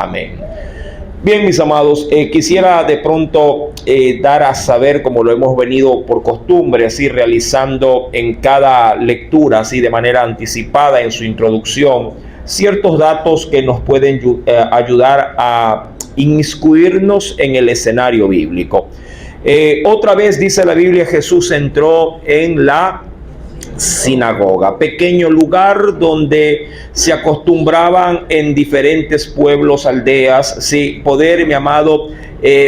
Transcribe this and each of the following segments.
Amén. Bien, mis amados, quisiera de pronto dar a saber, como lo hemos venido por costumbre, así realizando en cada lectura, así de manera anticipada en su introducción, ciertos datos que nos pueden ayudar a inmiscuirnos en el escenario bíblico. Otra vez dice la Biblia, Jesús entró en la sinagoga, pequeño lugar donde se acostumbraban en diferentes pueblos, aldeas, sí, poder, mi amado,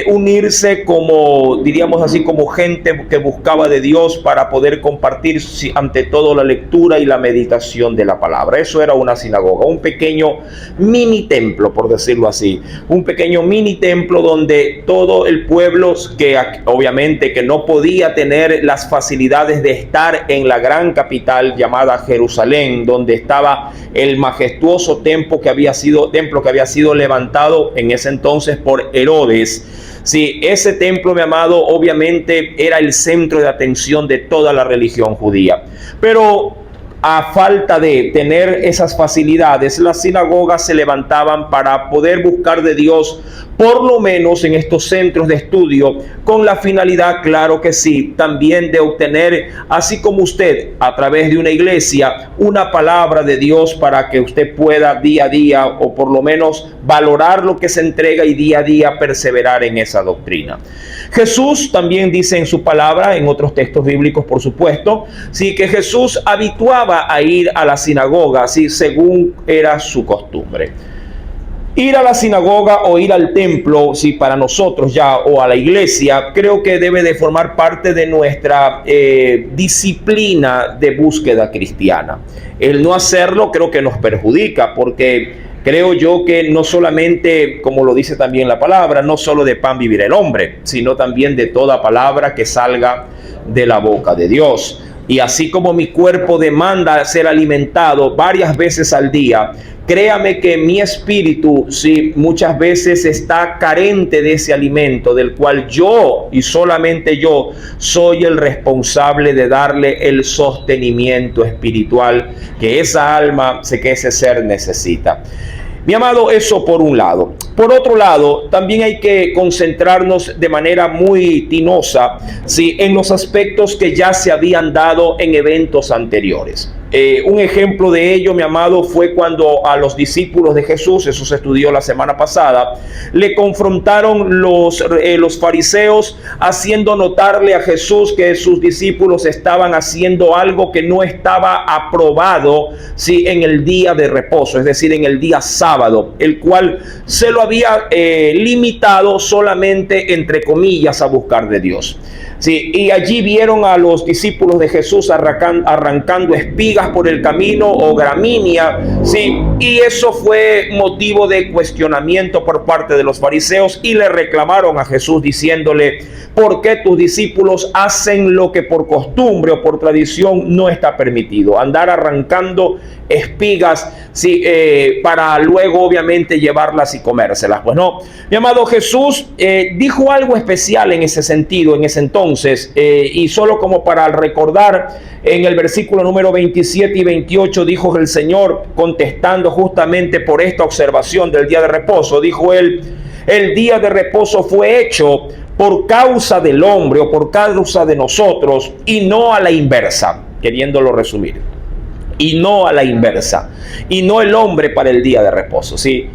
unirse como, diríamos así, como gente que buscaba de Dios para poder compartir ante todo la lectura y la meditación de la palabra. Eso era una sinagoga, un pequeño mini templo, por decirlo así, un pequeño mini templo donde todo el pueblo, que obviamente que no podía tener las facilidades de estar en la gran capital llamada Jerusalén, donde estaba el majestuoso templo que había sido levantado en ese entonces por Herodes. Sí, ese templo, mi amado, obviamente era el centro de atención de toda la religión judía. Pero a falta de tener esas facilidades, las sinagogas se levantaban para poder buscar de Dios, por lo menos en estos centros de estudio, con la finalidad, claro que sí, también de obtener, así como usted, a través de una iglesia, una palabra de Dios para que usted pueda día a día, o por lo menos valorar lo que se entrega y día a día perseverar en esa doctrina. Jesús también dice en su palabra, en otros textos bíblicos, por supuesto, sí, que Jesús habituaba a ir a la sinagoga, sí, según era su costumbre. Ir a la sinagoga o ir al templo, sí, para nosotros ya, o a la iglesia, creo que debe de formar parte de nuestra disciplina de búsqueda cristiana. El no hacerlo creo que nos perjudica, porque creo yo que no solamente, como lo dice también la palabra, no solo de pan vivirá el hombre, sino también de toda palabra que salga de la boca de Dios. Y así como mi cuerpo demanda ser alimentado varias veces al día, créame que mi espíritu, sí, muchas veces está carente de ese alimento, del cual yo y solamente yo soy el responsable de darle el sostenimiento espiritual que esa alma, que ese ser necesita. Mi amado, eso por un lado. Por otro lado, también hay que concentrarnos de manera muy tinosa, ¿sí?, en los aspectos que ya se habían dado en eventos anteriores. Un ejemplo de ello, mi amado, fue cuando a los discípulos de Jesús, eso se estudió la semana pasada, le confrontaron los fariseos, haciendo notarle a Jesús que sus discípulos estaban haciendo algo que no estaba aprobado, sí, en el día de reposo, es decir, en el día sábado, el cual se lo había limitado solamente, entre comillas, a buscar de Dios. Sí, y allí vieron a los discípulos de Jesús arrancando espigas por el camino o gramínea, sí, y eso fue motivo de cuestionamiento por parte de los fariseos, y le reclamaron a Jesús diciéndole: ¿por qué tus discípulos hacen lo que por costumbre o por tradición no está permitido? Andar arrancando espigas, sí, para luego obviamente llevarlas y comérselas. Pues no, mi amado, Jesús dijo algo especial en ese sentido, en ese entonces, y solo como para recordar, en el versículo número 27 y 28 dijo el Señor, contestando justamente por esta observación del día de reposo, dijo él: el día de reposo fue hecho por causa del hombre, o por causa de nosotros, y no a la inversa, queriéndolo resumir. Y no a la inversa, y no el hombre para el día de reposo, ¿sí?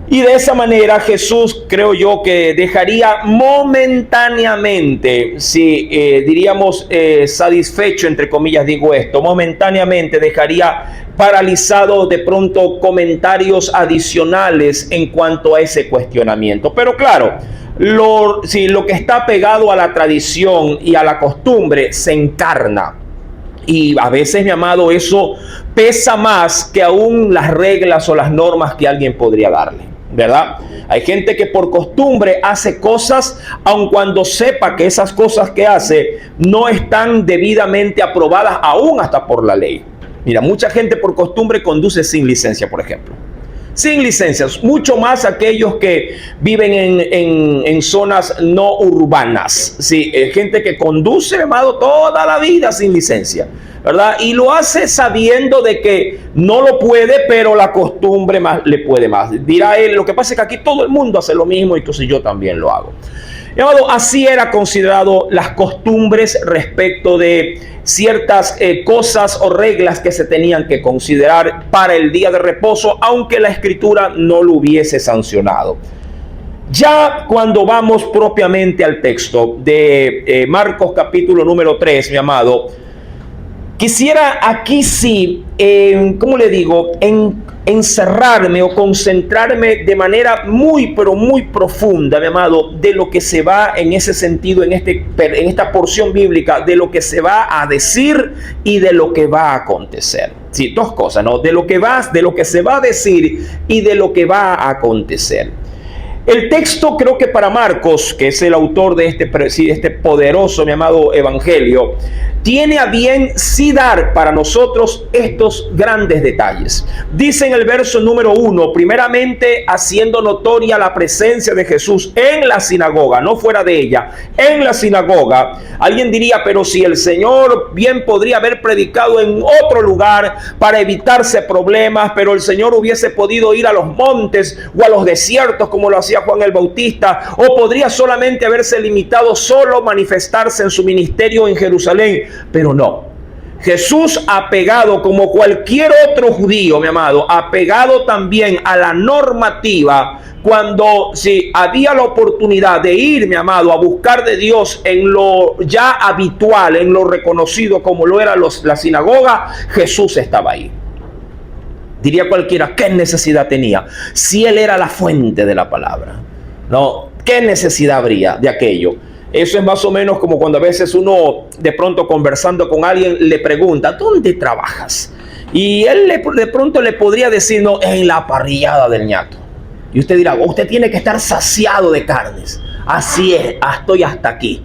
Y de esa manera Jesús, creo yo, que dejaría momentáneamente, sí, diríamos satisfecho, entre comillas digo esto, momentáneamente dejaría paralizado de pronto comentarios adicionales en cuanto a ese cuestionamiento. Pero claro, lo que está pegado a la tradición y a la costumbre se encarna. Y a veces, mi amado, eso pesa más que aún las reglas o las normas que alguien podría darle, ¿verdad? Hay gente que por costumbre hace cosas, aun cuando sepa que esas cosas que hace no están debidamente aprobadas aún hasta por la ley. Mira, mucha gente por costumbre conduce sin licencia, por ejemplo. Sin licencias, mucho más aquellos que viven en zonas no urbanas. Sí, gente que conduce, amado, toda la vida sin licencia, ¿verdad? Y lo hace sabiendo de que no lo puede, pero la costumbre más le puede más. Dirá él, lo que pasa es que aquí todo el mundo hace lo mismo y entonces yo también lo hago. Mi amado, así era considerado las costumbres respecto de ciertas cosas o reglas que se tenían que considerar para el día de reposo, aunque la Escritura no lo hubiese sancionado. Ya cuando vamos propiamente al texto de Marcos capítulo número 3, mi amado, quisiera aquí sí, ¿cómo le digo? Encerrarme o concentrarme de manera muy, pero muy profunda, mi amado, de lo que se va en ese sentido, en esta porción bíblica, de lo que se va a decir y de lo que va a acontecer. Sí, dos cosas, ¿no? De lo que se va a decir y de lo que va a acontecer. El texto, creo que para Marcos, que es el autor de este poderoso, mi amado, evangelio, tiene a bien sí dar para nosotros estos grandes detalles. Dice en el verso número 1, primeramente haciendo notoria la presencia de Jesús en la sinagoga, no fuera de ella, en la sinagoga. Alguien diría, pero si el Señor bien podría haber predicado en otro lugar para evitarse problemas, pero el Señor hubiese podido ir a los montes o a los desiertos como lo hacía Juan el Bautista, o podría solamente haberse limitado solo manifestarse en su ministerio en Jerusalén. Pero no, Jesús, apegado como cualquier otro judío, mi amado, apegado también a la normativa, cuando si había la oportunidad de ir, mi amado, a buscar de Dios en lo ya habitual, en lo reconocido como lo era la sinagoga, Jesús estaba ahí. Diría cualquiera, ¿qué necesidad tenía? Si Él era la fuente de la palabra, ¿no? ¿Qué necesidad habría de aquello? Eso es más o menos como cuando a veces uno de pronto conversando con alguien le pregunta, ¿dónde trabajas? Y él de pronto le podría decir, no, en la parrillada del ñato. Y usted dirá, usted tiene que estar saciado de carnes. Así es, estoy hasta aquí,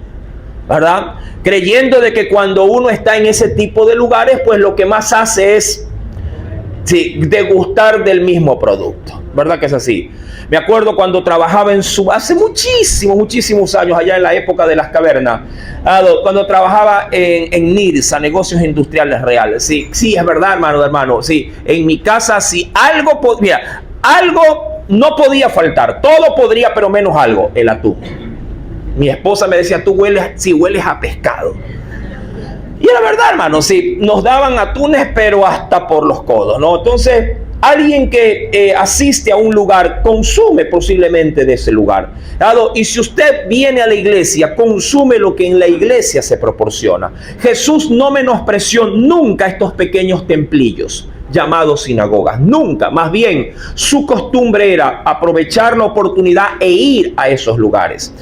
¿verdad? Creyendo de que cuando uno está en ese tipo de lugares, pues lo que más hace es degustar del mismo producto, ¿verdad que es así? Me acuerdo cuando trabajaba hace muchísimos años, allá en la época de las cavernas, cuando trabajaba en NIRSA, Negocios Industriales Reales. Sí, es verdad, hermano, sí. En mi casa, sí, algo no podía faltar, todo podría, pero menos algo, el atún. Mi esposa me decía, tú hueles a pescado. Y era verdad, hermano, sí, nos daban atunes, pero hasta por los codos, ¿no? Entonces, alguien que asiste a un lugar, consume posiblemente de ese lugar. Y si usted viene a la iglesia, consume lo que en la iglesia se proporciona. Jesús no menospreció nunca estos pequeños templillos llamados sinagogas, nunca. Más bien, su costumbre era aprovechar la oportunidad e ir a esos lugares.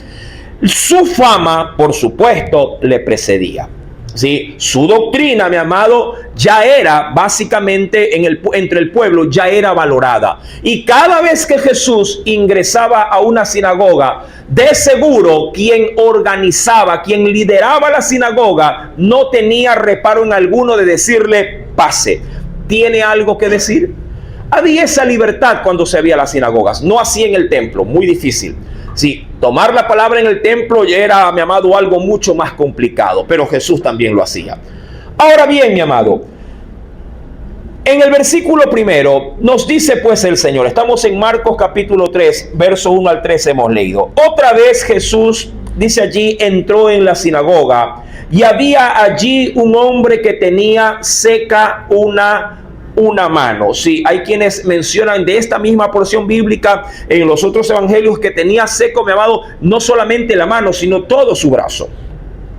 Su fama, por supuesto, le precedía. ¿Sí? Su doctrina, mi amado, ya era básicamente entre el pueblo, ya era valorada. Y cada vez que Jesús ingresaba a una sinagoga, de seguro quien organizaba, quien lideraba la sinagoga, no tenía reparo en alguno de decirle, pase. ¿Tiene algo que decir? Había esa libertad cuando se veía las sinagogas, no así en el templo, muy difícil. Sí, tomar la palabra en el templo ya era, mi amado, algo mucho más complicado, pero Jesús también lo hacía. Ahora bien, mi amado, en el versículo primero nos dice pues el Señor, estamos en Marcos capítulo 3, verso 1 al 3 hemos leído. Otra vez Jesús, dice allí, entró en la sinagoga y había allí un hombre que tenía seca una mano. Sí, hay quienes mencionan de esta misma porción bíblica en los otros evangelios que tenía seco, mi amado, no solamente la mano, sino todo su brazo.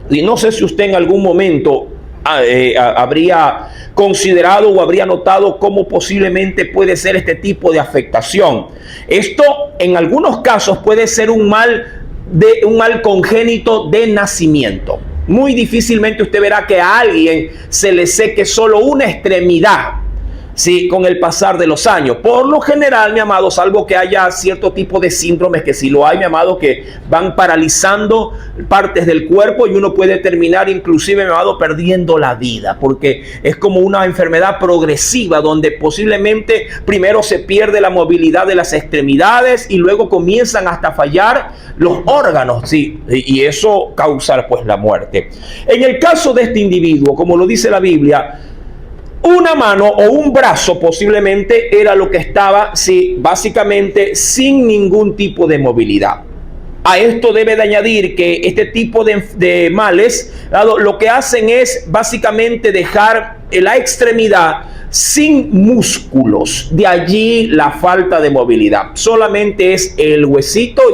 Y no sé si usted en algún momento habría considerado o habría notado cómo posiblemente puede ser este tipo de afectación. Esto en algunos casos puede ser un mal congénito de nacimiento. Muy difícilmente usted verá que a alguien se le seque solo una extremidad, sí, con el pasar de los años. Por lo general, mi amado, salvo que haya cierto tipo de síndromes, que sí lo hay, mi amado, que van paralizando partes del cuerpo y uno puede terminar inclusive, mi amado, perdiendo la vida, porque es como una enfermedad progresiva donde posiblemente primero se pierde la movilidad de las extremidades y luego comienzan hasta fallar los órganos, sí, y eso causa pues la muerte. En el caso de este individuo, como lo dice la Biblia, Una mano o un brazo posiblemente era lo que estaba, sí, básicamente sin ningún tipo de movilidad. A esto debe de añadir que este tipo de males, lo que hacen es básicamente dejar la extremidad sin músculos. De allí la falta de movilidad. Solamente es el huesito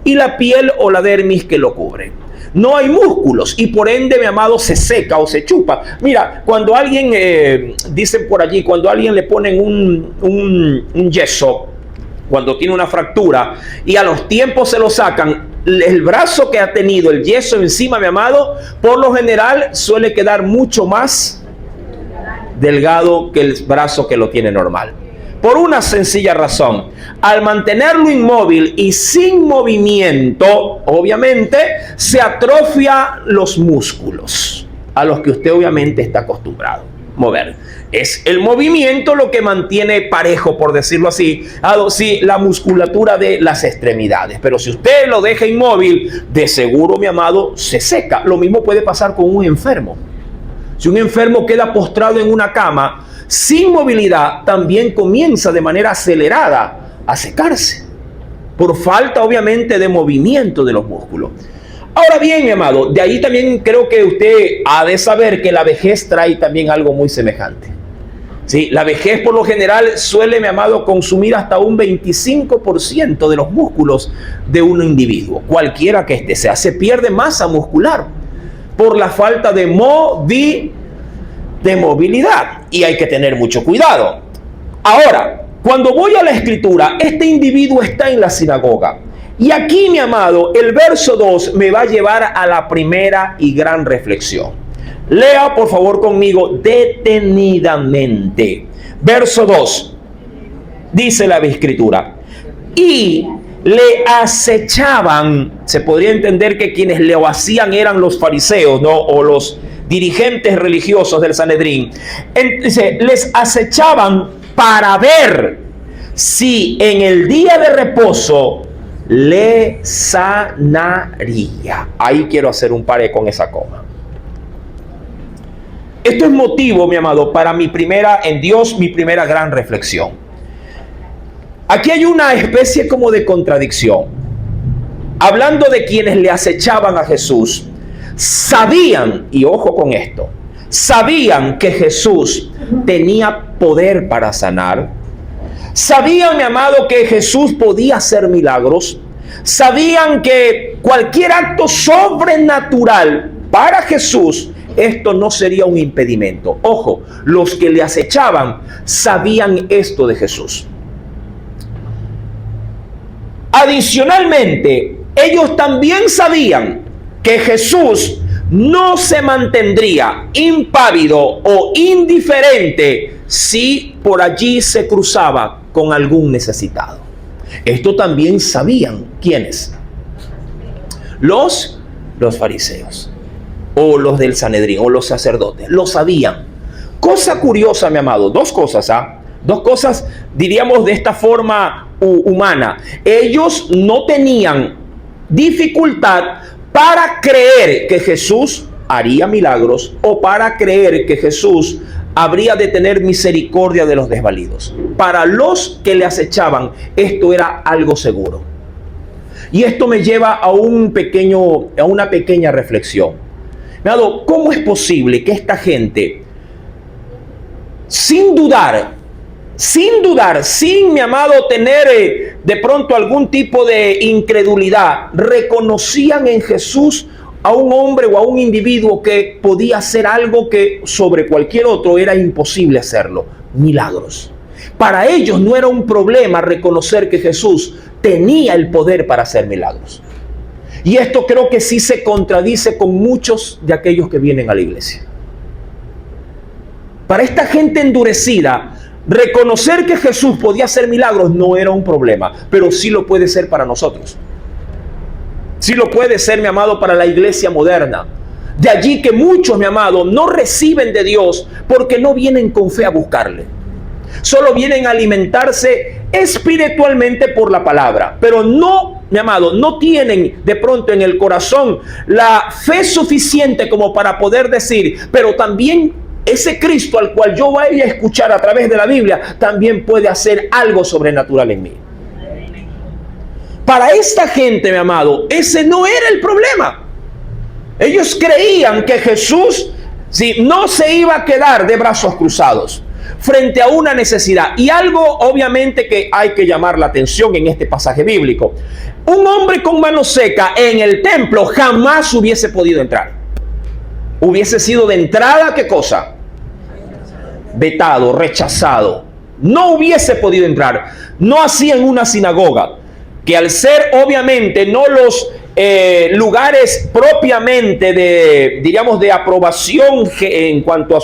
y la piel o la dermis que lo cubre. No hay músculos y por ende, mi amado, se seca o se chupa. Mira, cuando alguien, dicen por allí, cuando a alguien le ponen un yeso, cuando tiene una fractura y a los tiempos se lo sacan, el brazo que ha tenido el yeso encima, mi amado, por lo general suele quedar mucho más delgado que el brazo que lo tiene normal. Por una sencilla razón: al mantenerlo inmóvil y sin movimiento, obviamente se atrofia los músculos a los que usted obviamente está acostumbrado a mover. Es el movimiento lo que mantiene parejo, por decirlo así, la musculatura de las extremidades. Pero si usted lo deja inmóvil, de seguro, mi amado, se seca. Lo mismo puede pasar con un enfermo. Si un enfermo queda postrado en una cama sin movilidad, también comienza de manera acelerada a secarse, por falta obviamente de movimiento de los músculos. Ahora bien, mi amado, de ahí también creo que usted ha de saber que la vejez trae también algo muy semejante. Sí, la vejez por lo general suele, mi amado, consumir hasta un 25% de los músculos de un individuo, cualquiera que esté. Se pierde masa muscular por la falta de movilidad, y hay que tener mucho cuidado. Ahora, cuando voy a la escritura, este individuo está en la sinagoga, y aquí, mi amado, el verso 2 me va a llevar a la primera y gran reflexión. Lea por favor conmigo detenidamente. Verso 2, dice la escritura: y le acechaban. Se podría entender que quienes lo hacían eran los fariseos, ¿no? O los dirigentes religiosos del Sanedrín. Entonces, les acechaban para ver si en el día de reposo le sanaría. Ahí quiero hacer un pare con esa coma. Esto es motivo, mi amado, para mi primera gran reflexión. Aquí hay una especie como de contradicción. Hablando de quienes le acechaban a Jesús, sabían, y ojo con esto, sabían que Jesús tenía poder para sanar. Sabían, mi amado, que Jesús podía hacer milagros. Sabían que cualquier acto sobrenatural para Jesús, esto no sería un impedimento. Ojo, los que le acechaban sabían esto de Jesús. Adicionalmente, ellos también sabían que Jesús no se mantendría impávido o indiferente si por allí se cruzaba con algún necesitado. Esto también sabían. ¿Quiénes? Los fariseos, o los del Sanedrín, o los sacerdotes. Lo sabían. Cosa curiosa, mi amado, dos cosas, dos cosas, diríamos de esta forma humana. Ellos no tenían dificultad para creer que Jesús haría milagros, o para creer que Jesús habría de tener misericordia de los desvalidos. Para los que le acechaban, esto era algo seguro. Y esto me lleva a una pequeña reflexión. ¿Cómo es posible que esta gente, sin dudar, sin, mi amado, tener de pronto algún tipo de incredulidad, reconocían en Jesús a un hombre o a un individuo que podía hacer algo que sobre cualquier otro era imposible hacerlo? Milagros. Para ellos no era un problema reconocer que Jesús tenía el poder para hacer milagros. Y esto creo que sí se contradice con muchos de aquellos que vienen a la iglesia. Para esta gente endurecida, reconocer que Jesús podía hacer milagros no era un problema, pero sí lo puede ser para nosotros. Sí lo puede ser, mi amado, para la iglesia moderna. De allí que muchos, mi amado, no reciben de Dios porque no vienen con fe a buscarle. Solo vienen a alimentarse espiritualmente por la palabra, pero no, mi amado, no tienen de pronto en el corazón la fe suficiente como para poder decir, pero también ese Cristo al cual yo voy a escuchar a través de la Biblia también puede hacer algo sobrenatural en mí. Para esta gente, mi amado, ese no era el problema. Ellos creían que Jesús no se iba a quedar de brazos cruzados frente a una necesidad. Y algo obviamente que hay que llamar la atención en este pasaje bíblico. Un hombre con mano seca en el templo jamás hubiese podido entrar. Hubiese sido de entrada, ¿qué cosa? Vetado, rechazado. No hubiese podido entrar. No así en una sinagoga, que al ser obviamente no los lugares propiamente de aprobación en cuanto a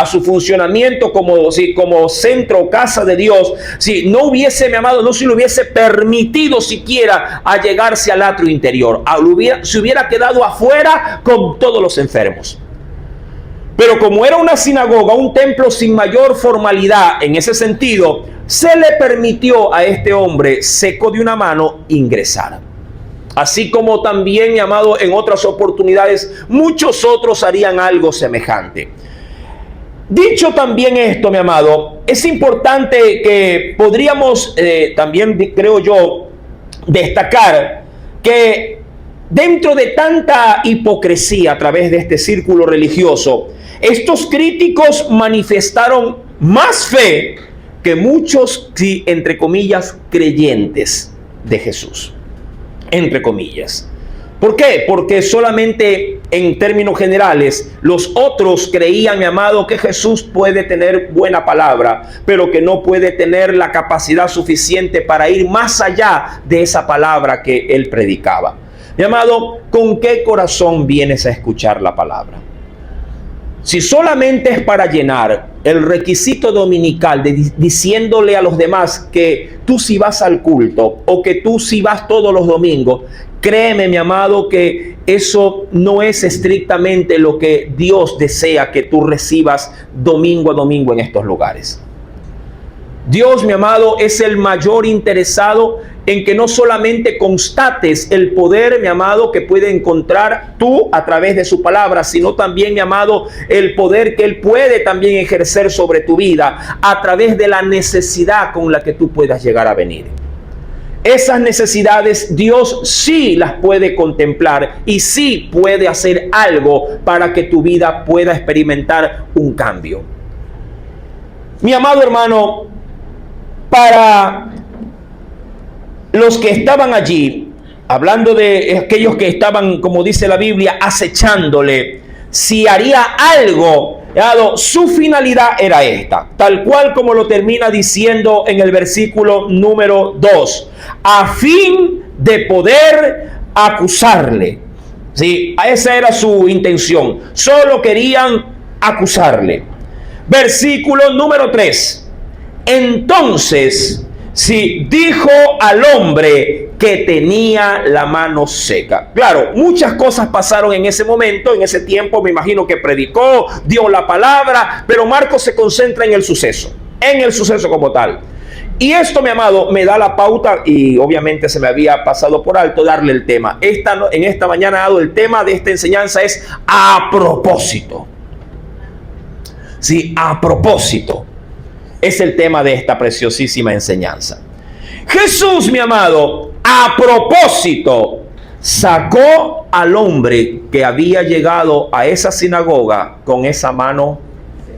su funcionamiento como centro o casa de Dios, si no hubiese, mi amado, no se le hubiese permitido siquiera allegarse al atrio interior, se hubiera quedado afuera con todos los enfermos. Pero como era una sinagoga, un templo sin mayor formalidad en ese sentido, se le permitió a este hombre seco de una mano ingresar. Así como también, mi amado, en otras oportunidades, muchos otros harían algo semejante. Dicho también esto, mi amado, es importante que podríamos también, creo yo, destacar que dentro de tanta hipocresía a través de este círculo religioso, estos críticos manifestaron más fe que muchos, sí, entre comillas, creyentes de Jesús. Entre comillas. ¿Por qué? Porque solamente en términos generales los otros creían, mi amado, que Jesús puede tener buena palabra, pero que no puede tener la capacidad suficiente para ir más allá de esa palabra que él predicaba. Mi amado, ¿con qué corazón vienes a escuchar la palabra? Si solamente es para llenar el requisito dominical diciéndole a los demás que tú sí vas al culto o que tú sí vas todos los domingos, créeme, mi amado, que eso no es estrictamente lo que Dios desea que tú recibas domingo a domingo en estos lugares. Dios, mi amado, es el mayor interesado en que no solamente constates el poder, mi amado, que puede encontrar tú a través de su palabra, sino también, mi amado, el poder que Él puede también ejercer sobre tu vida a través de la necesidad con la que tú puedas llegar a venir. Esas necesidades Dios sí las puede contemplar y sí puede hacer algo para que tu vida pueda experimentar un cambio. Mi amado hermano, para los que estaban allí, hablando de aquellos que estaban, como dice la Biblia, acechándole, si haría algo, su finalidad era esta, tal cual como lo termina diciendo en el versículo número 2, a fin de poder acusarle. Sí, esa era su intención, solo querían acusarle. Versículo número 3. Entonces, dijo al hombre que tenía la mano seca. Claro, muchas cosas pasaron en ese momento, en ese tiempo. Me imagino que predicó, dio la palabra, pero Marcos se concentra en el suceso como tal. Y esto, mi amado, me da la pauta, y obviamente se me había pasado por alto darle el tema. En esta mañana dado el tema de esta enseñanza es a propósito. Sí, a propósito. Es el tema de esta preciosísima enseñanza. Jesús, mi amado, a propósito, sacó al hombre que había llegado a esa sinagoga con esa mano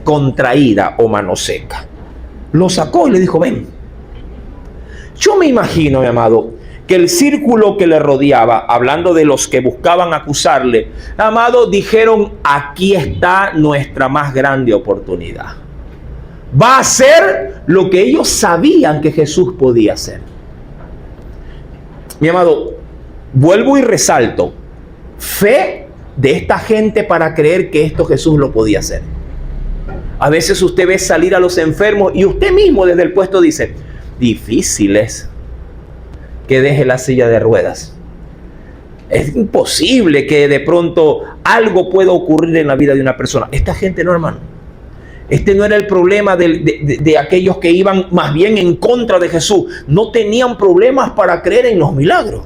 contraída o mano seca. Lo sacó y le dijo, ven. Yo me imagino, mi amado, que el círculo que le rodeaba, hablando de los que buscaban acusarle, amado, dijeron, aquí está nuestra más grande oportunidad. Va a hacer lo que ellos sabían que Jesús podía hacer. Mi amado, vuelvo y resalto, fe de esta gente para creer que esto Jesús lo podía hacer. A veces usted ve salir a los enfermos y usted mismo desde el puesto dice, difícil es que deje la silla de ruedas. Es imposible que de pronto algo pueda ocurrir en la vida de una persona. Esta gente no, hermano. Este no era el problema de aquellos que iban más bien en contra de Jesús. No tenían problemas para creer en los milagros.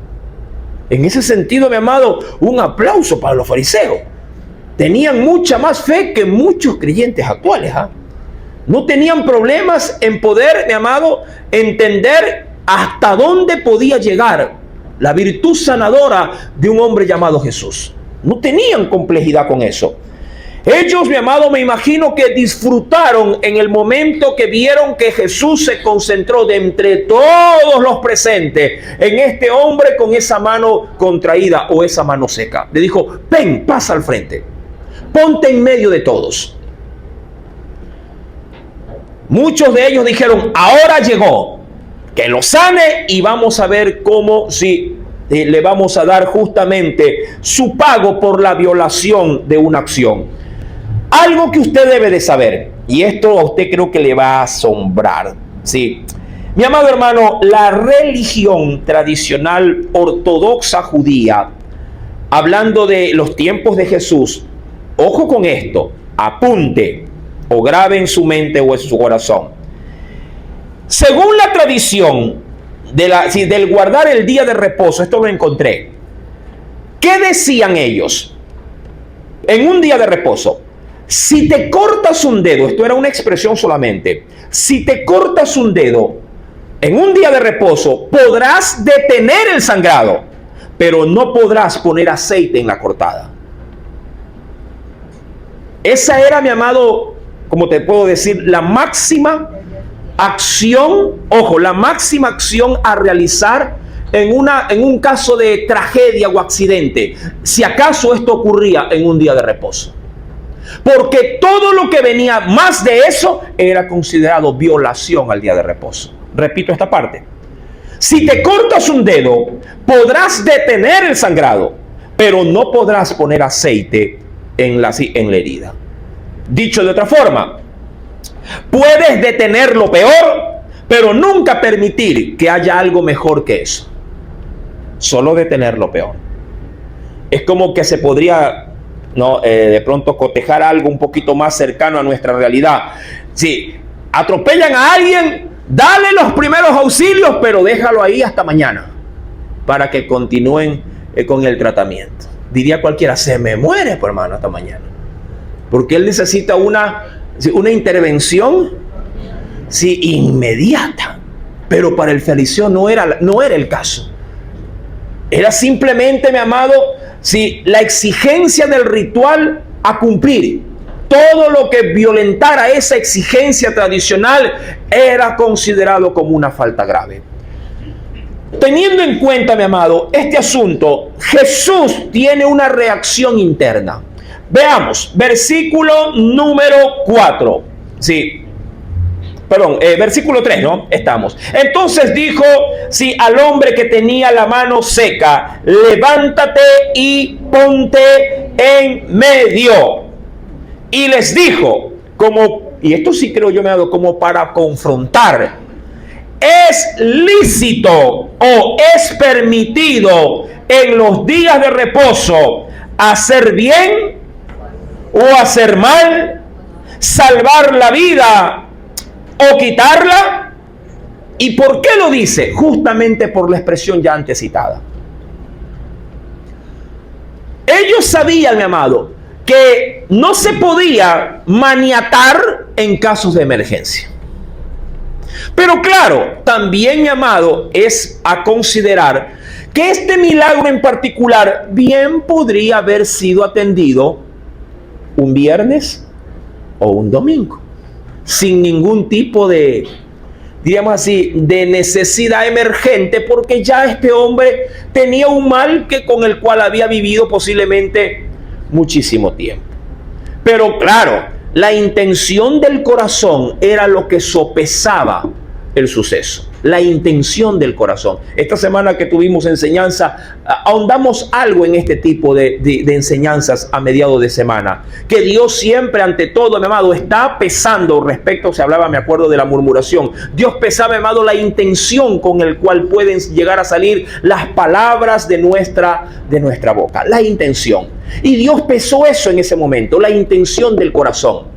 En ese sentido, mi amado, un aplauso para los fariseos. tenían mucha más fe que muchos creyentes actuales. No tenían problemas en poder, mi amado, entender hasta dónde podía llegar la virtud sanadora de un hombre llamado Jesús. No tenían complejidad con eso. Ellos, mi amado, me imagino que disfrutaron en el momento que vieron que Jesús se concentró de entre todos los presentes en este hombre con esa mano contraída o esa mano seca. Le dijo: ven, pasa al frente, ponte en medio de todos. Muchos de ellos dijeron: ahora llegó, que lo sane y vamos a ver cómo le vamos a dar justamente su pago por la violación de una acción. Algo que usted debe de saber, y esto a usted creo que le va a asombrar. Sí, mi amado hermano, la religión tradicional ortodoxa judía, hablando de los tiempos de Jesús, ojo con esto, apunte o grabe en su mente o en su corazón. Según la tradición del guardar el día de reposo, esto lo encontré. ¿Qué decían ellos en un día de reposo? Si te cortas un dedo, esto era una expresión solamente, si te cortas un dedo en un día de reposo, podrás detener el sangrado, pero no podrás poner aceite en la cortada. Esa era, mi amado, como te puedo decir, la máxima acción, ojo, la máxima acción a realizar en un caso de tragedia o accidente, si acaso esto ocurría en un día de reposo. Porque todo lo que venía más de eso era considerado violación al día de reposo. Repito esta parte. Si te cortas un dedo, podrás detener el sangrado, pero no podrás poner aceite en la herida. Dicho de otra forma, puedes detener lo peor, pero nunca permitir que haya algo mejor que eso. Solo detener lo peor. Es como que se podría de pronto cotejar algo un poquito más cercano a nuestra realidad. Si atropellan a alguien, dale los primeros auxilios, pero déjalo ahí hasta mañana para que continúen con el tratamiento. Diría cualquiera: se me muere, pues, hermano, hasta mañana, porque él necesita una intervención inmediata. Pero para el fariseo no era el caso. Era simplemente, mi amado, la exigencia del ritual a cumplir. Todo lo que violentara esa exigencia tradicional era considerado como una falta grave. Teniendo en cuenta, mi amado, este asunto, Jesús tiene una reacción interna. Veamos, versículo número 4. Versículo 3, ¿no? Estamos. Entonces dijo al hombre que tenía la mano seca: levántate y ponte en medio. Y les dijo, y esto sí creo yo, me ha dado como para confrontar: ¿es lícito o es permitido en los días de reposo hacer bien o hacer mal, salvar la vida o quitarla? ¿Y por qué lo dice? Justamente por la expresión ya antes citada. Ellos sabían, mi amado, que no se podía maniatar en casos de emergencia. Pero claro, también, mi amado, es a considerar que este milagro en particular bien podría haber sido atendido un viernes o un domingo, sin ningún tipo de, diríamos así, de necesidad emergente, porque ya este hombre tenía un mal con el cual había vivido posiblemente muchísimo tiempo. Pero claro, la intención del corazón era lo que sopesaba el suceso. La intención del corazón. Esta semana que tuvimos enseñanza, ahondamos algo en este tipo de enseñanzas a mediados de semana. Que Dios siempre, ante todo, mi amado, está pesando respecto, se hablaba, me acuerdo, de la murmuración. Dios pesaba, mi amado, la intención con el cual pueden llegar a salir las palabras de nuestra boca. La intención. Y Dios pesó eso en ese momento, la intención del corazón.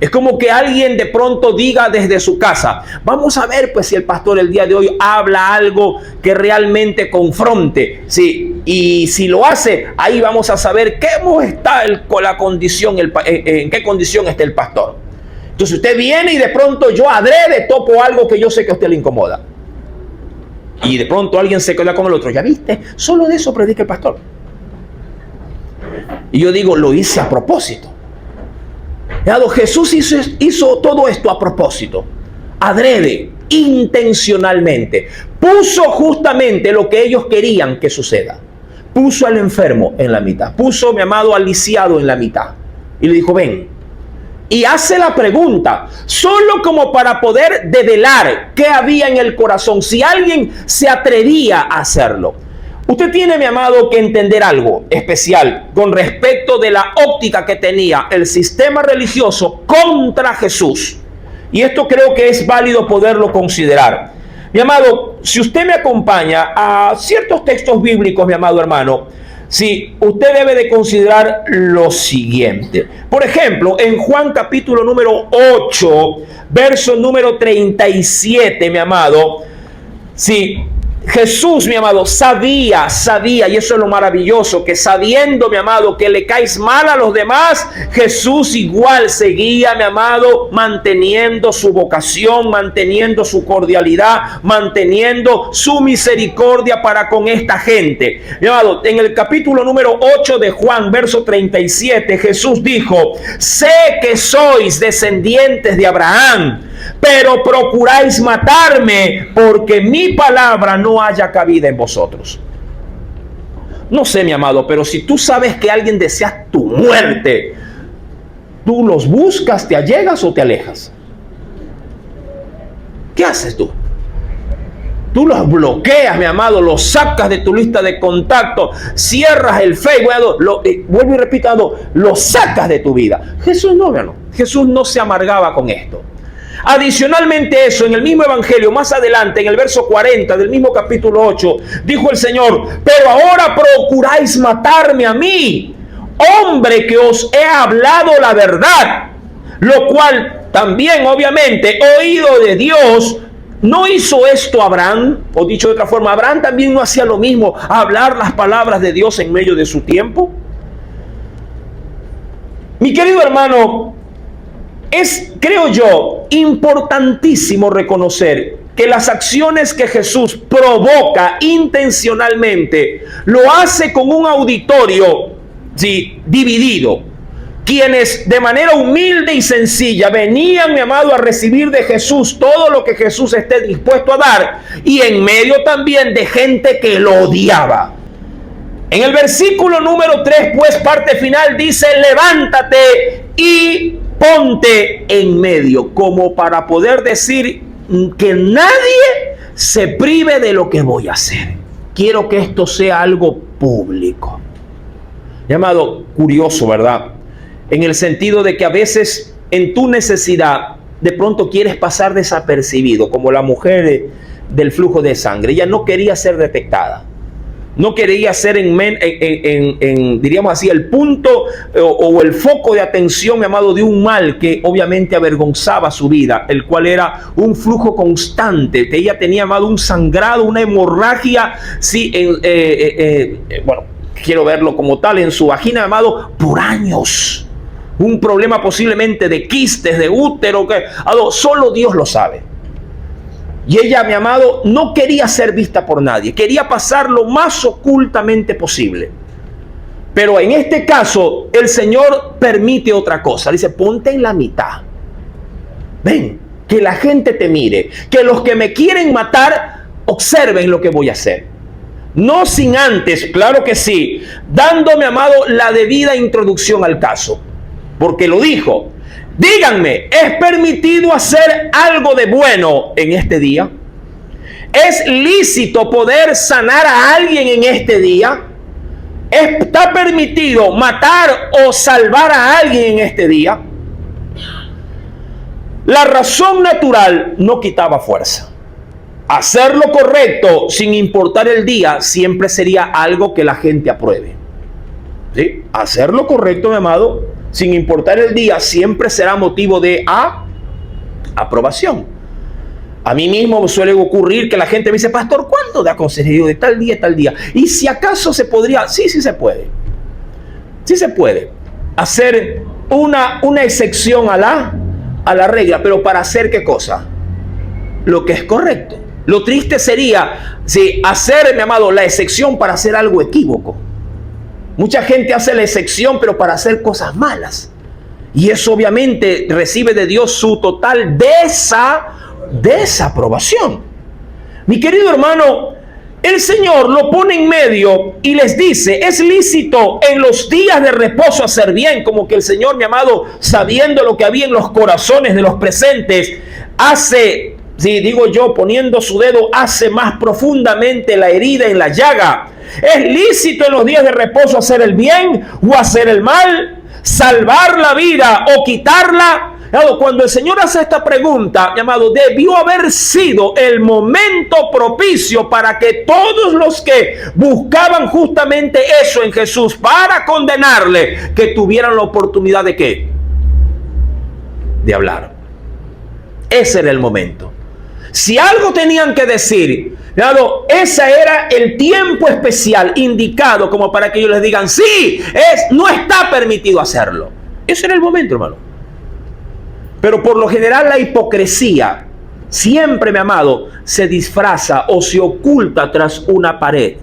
Es como que alguien de pronto diga desde su casa: vamos a ver pues si el pastor el día de hoy habla algo que realmente confronte. Sí, y si lo hace, ahí vamos a saber cómo está la condición, en qué condición está el pastor. Entonces usted viene y de pronto yo adrede topo algo que yo sé que a usted le incomoda. Y de pronto alguien se queda con el otro. ¿Ya viste? Solo de eso predica el pastor. Y yo digo, lo hice a propósito. Jesús hizo todo esto a propósito. Adrede, intencionalmente. Puso justamente lo que ellos querían que suceda. Puso al enfermo en la mitad. Puso, mi amado, al lisiado en la mitad. Y le dijo, ven. Y hace la pregunta, solo como para poder develar qué había en el corazón, si alguien se atrevía a hacerlo. Usted tiene, mi amado, que entender algo especial con respecto de la óptica que tenía el sistema religioso contra Jesús. Y esto creo que es válido poderlo considerar. Mi amado, si usted me acompaña a ciertos textos bíblicos, mi amado hermano, sí, usted debe de considerar lo siguiente. Por ejemplo, en Juan capítulo número 8, verso número 37, mi amado, sí, Jesús, mi amado, sabía, y eso es lo maravilloso, que sabiendo, mi amado, que le caes mal a los demás, Jesús igual seguía, mi amado, manteniendo su vocación, manteniendo su cordialidad, manteniendo su misericordia para con esta gente. Mi amado, en el capítulo número 8 de Juan, verso 37, Jesús dijo, sé que sois descendientes de Abraham, pero procuráis matarme porque mi palabra no haya cabida en vosotros. No sé, mi amado, pero si tú sabes que alguien desea tu muerte, ¿tú los buscas, te allegas o te alejas? ¿Qué haces tú? Tú los bloqueas, mi amado, los sacas de tu lista de contactos, cierras el Facebook, vuelvo y repito, lo sacas de tu vida. Jesús no, hermano. Jesús no se amargaba con esto. Adicionalmente eso, en el mismo evangelio, más adelante, en el verso 40 del mismo capítulo 8, dijo el Señor, pero ahora procuráis matarme a mí, hombre que os he hablado la verdad, lo cual también obviamente oído de Dios. ¿No hizo esto Abraham? O dicho de otra forma, ¿Abraham también no hacía lo mismo, hablar las palabras de Dios en medio de su tiempo? Mi querido hermano, es, creo yo, importantísimo reconocer que las acciones que Jesús provoca intencionalmente, lo hace con un auditorio, ¿sí?, dividido. Quienes de manera humilde y sencilla venían, mi amado, a recibir de Jesús todo lo que Jesús esté dispuesto a dar, y en medio también de gente que lo odiaba. En el versículo número 3, pues, parte final, dice, levántate y ponte en medio, como para poder decir que nadie se prive de lo que voy a hacer. Quiero que esto sea algo público. Llamado curioso, ¿verdad? En el sentido de que a veces en tu necesidad de pronto quieres pasar desapercibido, como la mujer del flujo de sangre. Ella no quería ser detectada. No quería ser diríamos así, el punto o el foco de atención, mi amado, de un mal que obviamente avergonzaba su vida, el cual era un flujo constante, que ella tenía, amado, un sangrado, una hemorragia, sí, bueno, quiero verlo como tal, en su vagina, amado, por años. Un problema posiblemente de quistes, de útero, que solo Dios lo sabe. Y ella, mi amado, no quería ser vista por nadie. Quería pasar lo más ocultamente posible. Pero en este caso, el Señor permite otra cosa. Dice, ponte en la mitad. Ven, que la gente te mire. Que los que me quieren matar, observen lo que voy a hacer. No sin antes, claro que sí, dando, mi amado, la debida introducción al caso. Porque lo dijo. Díganme, ¿es permitido hacer algo de bueno en este día? ¿Es lícito poder sanar a alguien en este día? ¿Está permitido matar o salvar a alguien en este día? La razón natural no quitaba fuerza. Hacer lo correcto sin importar el día siempre sería algo que la gente apruebe. ¿Sí? Hacer lo correcto, mi amado, sin importar el día, siempre será motivo de aprobación. A mí mismo me suele ocurrir que la gente me dice, pastor, ¿cuándo da consejería? De tal día, tal día. Y si acaso se podría, sí se puede. Sí se puede hacer una excepción a la regla, pero ¿para hacer qué cosa? Lo que es correcto. Lo triste sería si hacer, mi amado, la excepción para hacer algo equívoco. Mucha gente hace la excepción, pero para hacer cosas malas. Y eso obviamente recibe de Dios su total desaprobación. Mi querido hermano, el Señor lo pone en medio y les dice, es lícito en los días de reposo hacer bien, como que el Señor, mi amado, sabiendo lo que había en los corazones de los presentes, hace, si digo yo, poniendo su dedo, hace más profundamente la herida en la llaga. Es lícito en los días de reposo hacer el bien o hacer el mal, salvar la vida o quitarla. Cuando el Señor hace esta pregunta, mi amado, debió haber sido el momento propicio para que todos los que buscaban justamente eso en Jesús para condenarle, que tuvieran la oportunidad de ¿qué? De hablar. Ese era el momento. Si algo tenían que decir, ese era el tiempo especial indicado como para que ellos les digan, sí, no está permitido hacerlo. Ese era el momento, hermano. Pero por lo general la hipocresía siempre, mi amado, se disfraza o se oculta tras una pared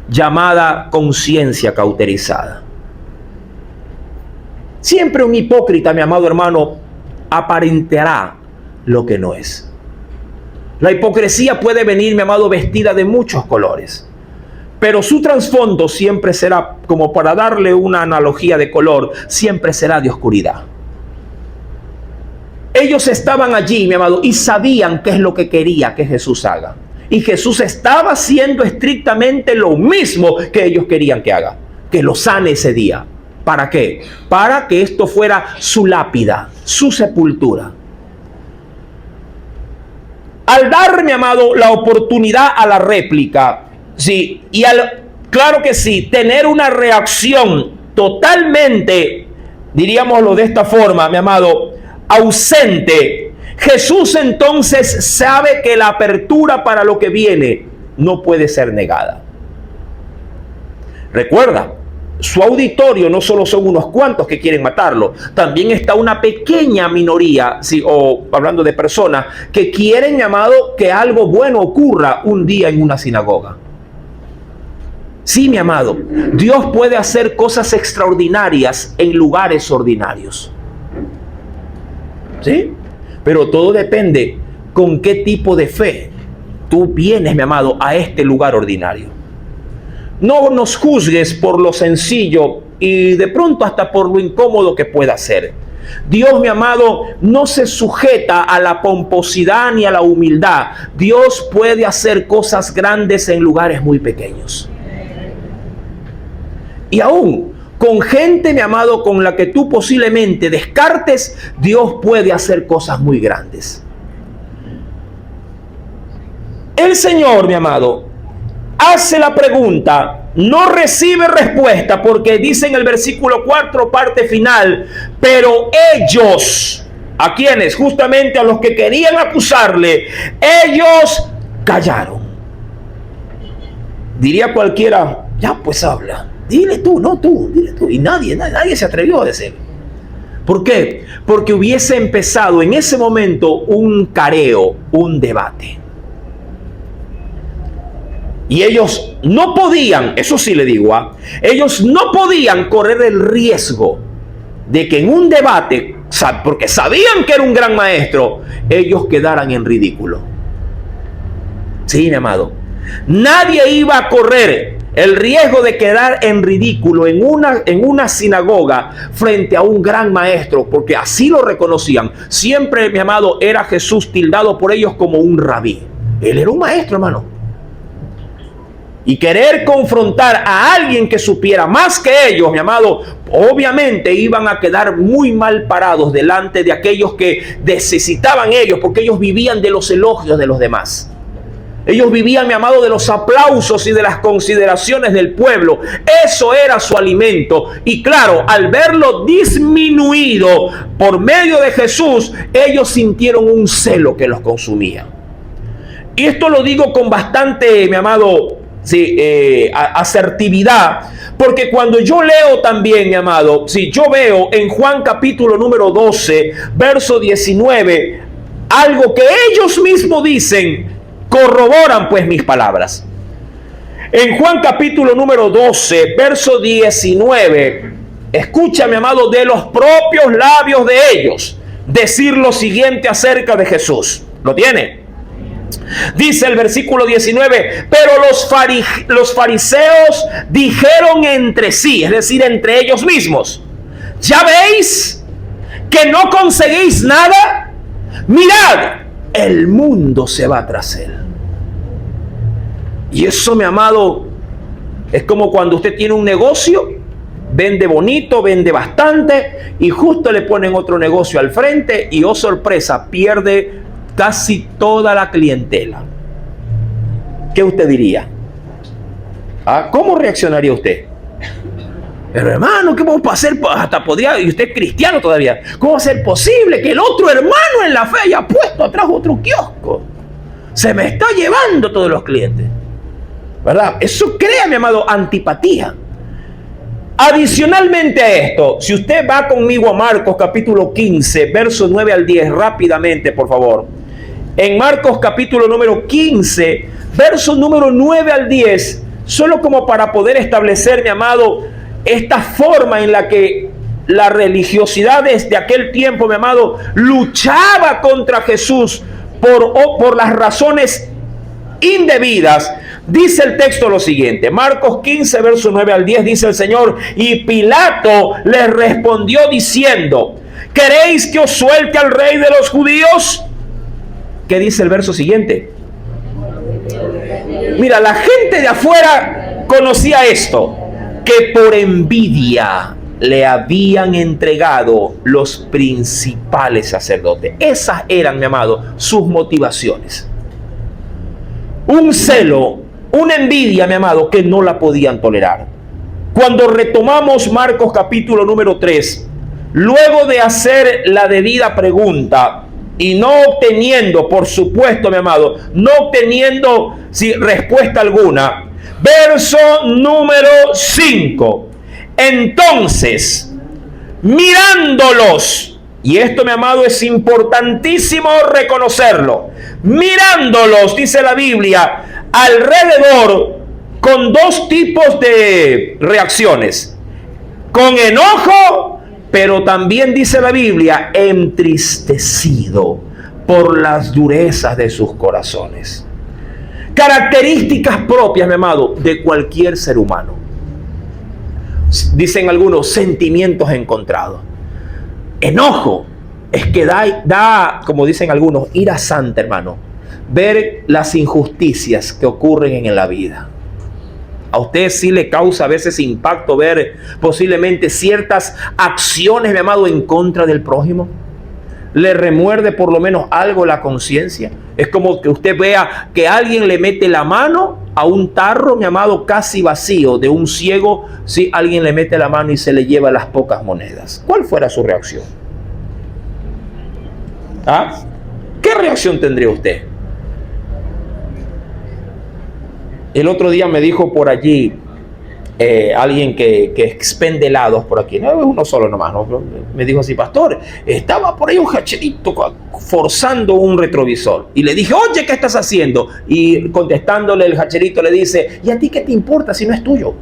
llamada conciencia cauterizada. Siempre un hipócrita, mi amado hermano, aparentará lo que no es. La hipocresía puede venir, mi amado, vestida de muchos colores, pero su trasfondo siempre será, como para darle una analogía de color, siempre será de oscuridad. Ellos estaban allí, mi amado, y sabían qué es lo que quería que Jesús haga. Y Jesús estaba haciendo estrictamente lo mismo que ellos querían que haga, que lo sane ese día. ¿Para qué? Para que esto fuera su lápida, su sepultura. Al dar, mi amado, la oportunidad a la réplica, sí, y claro que sí, tener una reacción totalmente, diríamoslo de esta forma, mi amado, ausente, Jesús entonces sabe que la apertura para lo que viene no puede ser negada. Recuerda, su auditorio no solo son unos cuantos que quieren matarlo, también está una pequeña minoría, sí, o hablando de personas que quieren, mi amado, que algo bueno ocurra un día en una sinagoga. Sí, mi amado, Dios puede hacer cosas extraordinarias en lugares ordinarios. ¿Sí? Pero todo depende con qué tipo de fe tú vienes, mi amado, a este lugar ordinario. No nos juzgues por lo sencillo y de pronto hasta por lo incómodo que pueda ser. Dios, mi amado, no se sujeta a la pomposidad ni a la humildad. Dios puede hacer cosas grandes en lugares muy pequeños. Y aún con gente, mi amado, con la que tú posiblemente descartes, Dios puede hacer cosas muy grandes. El Señor, mi amado, hace la pregunta, no recibe respuesta, porque dice en el versículo 4, parte final, pero ellos, ¿a quiénes? Justamente a los que querían acusarle, ellos callaron. Diría cualquiera, ya pues habla. Dile tú, no tú, dile tú. Y nadie se atrevió a decir. ¿Por qué? Porque hubiese empezado en ese momento un careo, un debate. Y ellos no podían, eso sí le digo, ellos no podían correr el riesgo de que en un debate, porque sabían que era un gran maestro, ellos quedaran en ridículo. Sí, mi amado. Nadie iba a correr el riesgo de quedar en ridículo en una sinagoga frente a un gran maestro, porque así lo reconocían. Siempre, mi amado, era Jesús tildado por ellos como un rabí. Él era un maestro, hermano. Y querer confrontar a alguien que supiera más que ellos, mi amado, obviamente iban a quedar muy mal parados delante de aquellos que necesitaban ellos, porque ellos vivían de los elogios de los demás. Ellos vivían, mi amado, de los aplausos y de las consideraciones del pueblo. Eso era su alimento. Y claro, al verlo disminuido por medio de Jesús, ellos sintieron un celo que los consumía. Y esto lo digo con bastante, mi amado, sí, asertividad, porque cuando yo leo también, mi amado, sí, yo veo en Juan capítulo número 12, verso 19, algo que ellos mismos dicen, corroboran pues mis palabras. En Juan capítulo número 12, verso 19, escucha, mi amado, de los propios labios de ellos, decir lo siguiente acerca de Jesús. ¿Lo tiene? Dice el versículo 19, pero los fariseos dijeron entre sí, es decir, entre ellos mismos, ¿ya veis que no conseguís nada? Mirad, el mundo se va tras él. Y eso, mi amado, es como cuando usted tiene un negocio, vende bonito, vende bastante, y justo le ponen otro negocio al frente y, oh sorpresa, pierde casi toda la clientela. ¿Qué usted diría? ¿Cómo reaccionaría usted? Pero hermano, ¿qué vamos a hacer? Hasta podría, y usted es cristiano todavía, ¿cómo va a ser posible que el otro hermano en la fe haya puesto atrás otro kiosco? Se me está llevando todos los clientes, ¿verdad? Eso crea, mi amado, antipatía. Adicionalmente a esto, si usted va conmigo a Marcos capítulo 15, verso 9 al 10, rápidamente, por favor. En Marcos capítulo número 15, verso número 9 al 10, solo como para poder establecer, mi amado, esta forma en la que la religiosidad desde aquel tiempo, mi amado, luchaba contra Jesús por las razones indebidas. Dice el texto lo siguiente, Marcos 15, verso 9 al 10, dice el Señor, y Pilato les respondió diciendo, ¿queréis que os suelte al rey de los judíos? ¿Qué dice el verso siguiente? Mira, la gente de afuera conocía esto, que por envidia le habían entregado los principales sacerdotes. Esas eran, mi amado, sus motivaciones. Un celo, una envidia, mi amado, que no la podían tolerar. Cuando retomamos Marcos capítulo número 3, luego de hacer la debida pregunta y no obteniendo, por supuesto, mi amado, no obteniendo respuesta alguna, verso número 5, entonces, mirándolos, y esto, mi amado, es importantísimo reconocerlo, mirándolos, dice la Biblia, alrededor, con dos tipos de reacciones, con enojo, pero también dice la Biblia, entristecido por las durezas de sus corazones. Características propias, mi amado, de cualquier ser humano. Dicen algunos, sentimientos encontrados. Enojo es que da, como dicen algunos, ira santa, hermano. Ver las injusticias que ocurren en la vida. A usted sí le causa a veces impacto ver posiblemente ciertas acciones, mi amado, en contra del prójimo. Le remuerde por lo menos algo la conciencia. Es como que usted vea que alguien le mete la mano a un tarro, mi amado, casi vacío de un ciego. Si alguien le mete la mano y se le lleva las pocas monedas. ¿Cuál fuera su reacción? ¿Qué reacción tendría usted? El otro día me dijo por allí alguien que expende helados por aquí, no es uno solo nomás, ¿no? Me dijo así, pastor, estaba por ahí un hacherito forzando un retrovisor. Y le dije, oye, ¿qué estás haciendo? Y contestándole el hacherito le dice, ¿y a ti qué te importa si no es tuyo?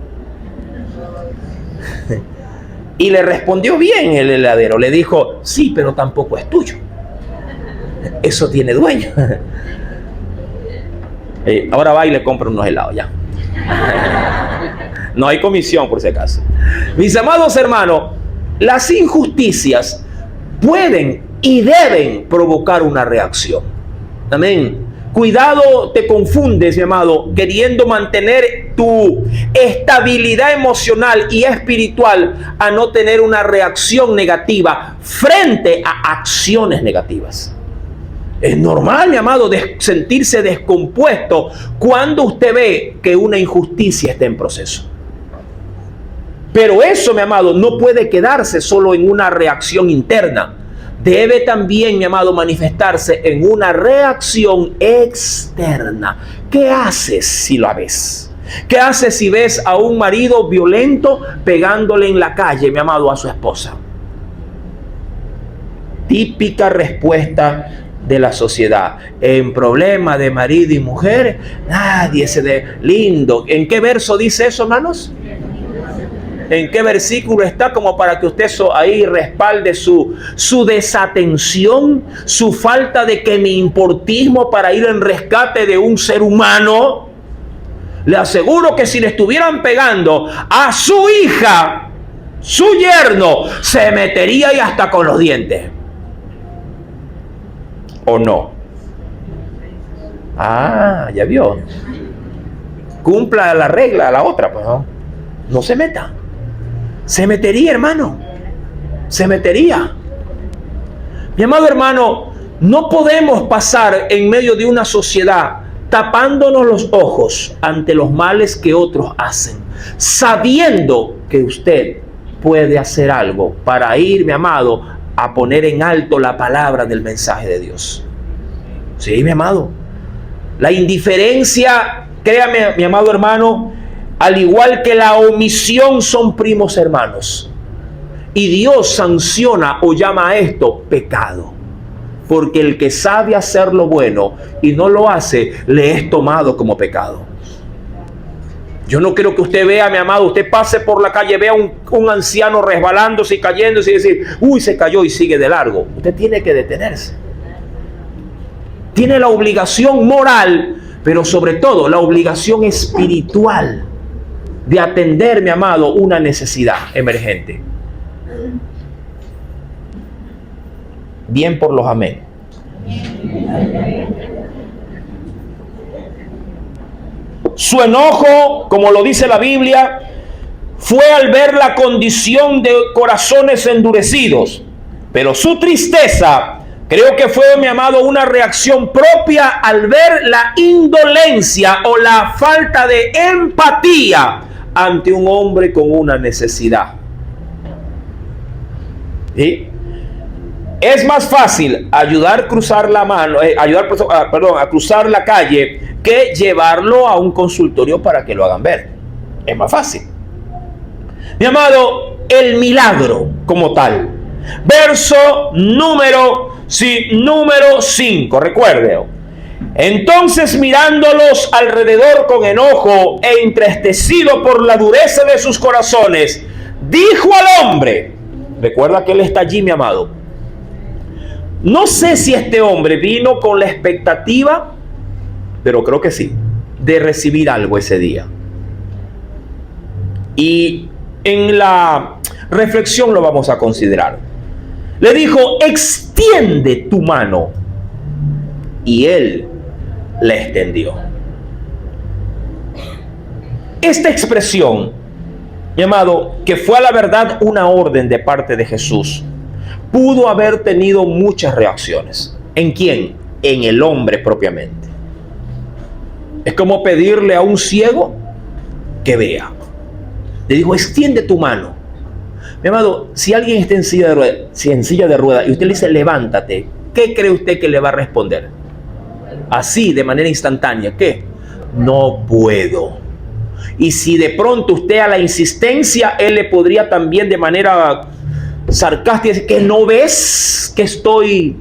Y le respondió bien el heladero, le dijo, sí, pero tampoco es tuyo. Eso tiene dueño. Ahora va y le compra unos helados ya. No hay comisión por si acaso. Mis amados hermanos, las injusticias pueden y deben provocar una reacción. Amén. Cuidado, te confundes, mi amado, queriendo mantener tu estabilidad emocional y espiritual a no tener una reacción negativa frente a acciones negativas. Es normal, mi amado, sentirse descompuesto cuando usted ve que una injusticia está en proceso. Pero eso, mi amado, no puede quedarse solo en una reacción interna. debe también, mi amado, manifestarse en una reacción externa. ¿Qué haces si la ves? ¿Qué haces si ves a un marido violento pegándole en la calle, mi amado, a su esposa? Típica respuesta de la sociedad. En problema de marido y mujer, nadie se de lindo. ¿En qué verso dice eso, hermanos? ¿En qué versículo está como para que usted ahí respalde su desatención, su falta de que mi importismo para ir en rescate de un ser humano? Le aseguro que si le estuvieran pegando a su hija, su yerno, se metería y hasta con los dientes. ¿O no? Ah, ya vio. Cumpla la regla, la otra, pues no se meta. Se metería, hermano. Se metería. Mi amado hermano, no podemos pasar en medio de una sociedad tapándonos los ojos ante los males que otros hacen, sabiendo que usted puede hacer algo para ir, mi amado, a poner en alto la palabra del mensaje de Dios. Sí, mi amado. La indiferencia, créame, mi amado hermano, al igual que la omisión, son primos hermanos. Y Dios sanciona o llama a esto pecado. Porque el que sabe hacer lo bueno y no lo hace, le es tomado como pecado. Yo no quiero que usted vea, mi amado, usted pase por la calle, vea un anciano resbalándose y cayéndose y decir, uy, se cayó y sigue de largo. Usted tiene que detenerse. Tiene la obligación moral, pero sobre todo la obligación espiritual de atender, mi amado, una necesidad emergente. Bien por los amén. Su enojo, como lo dice la Biblia, fue al ver la condición de corazones endurecidos. Pero su tristeza, creo que fue, mi amado, una reacción propia al ver la indolencia o la falta de empatía ante un hombre con una necesidad. ¿Sí? Es más fácil ayudar a cruzar a cruzar la calle que llevarlo a un consultorio para que lo hagan ver. Es más fácil. Mi amado, el milagro como tal. Verso número 5. Recuerde. Entonces, mirándolos alrededor con enojo e entristecido por la dureza de sus corazones, dijo al hombre, recuerda que él está allí, mi amado. No sé si este hombre vino con la expectativa, pero creo que sí, de recibir algo ese día. Y en la reflexión lo vamos a considerar. Le dijo, extiende tu mano. Y él le extendió. Esta expresión, mi amado, que fue a la verdad una orden de parte de Jesús, pudo haber tenido muchas reacciones. ¿En quién? En el hombre propiamente. Es como pedirle a un ciego que vea. Le dijo, extiende tu mano. Mi amado, si alguien está en silla de ruedas y usted le dice, levántate, ¿qué cree usted que le va a responder? Así, de manera instantánea, ¿qué? No puedo. Y si de pronto usted a la insistencia, él le podría también de manera sarcástica decir, ¿que no ves que estoy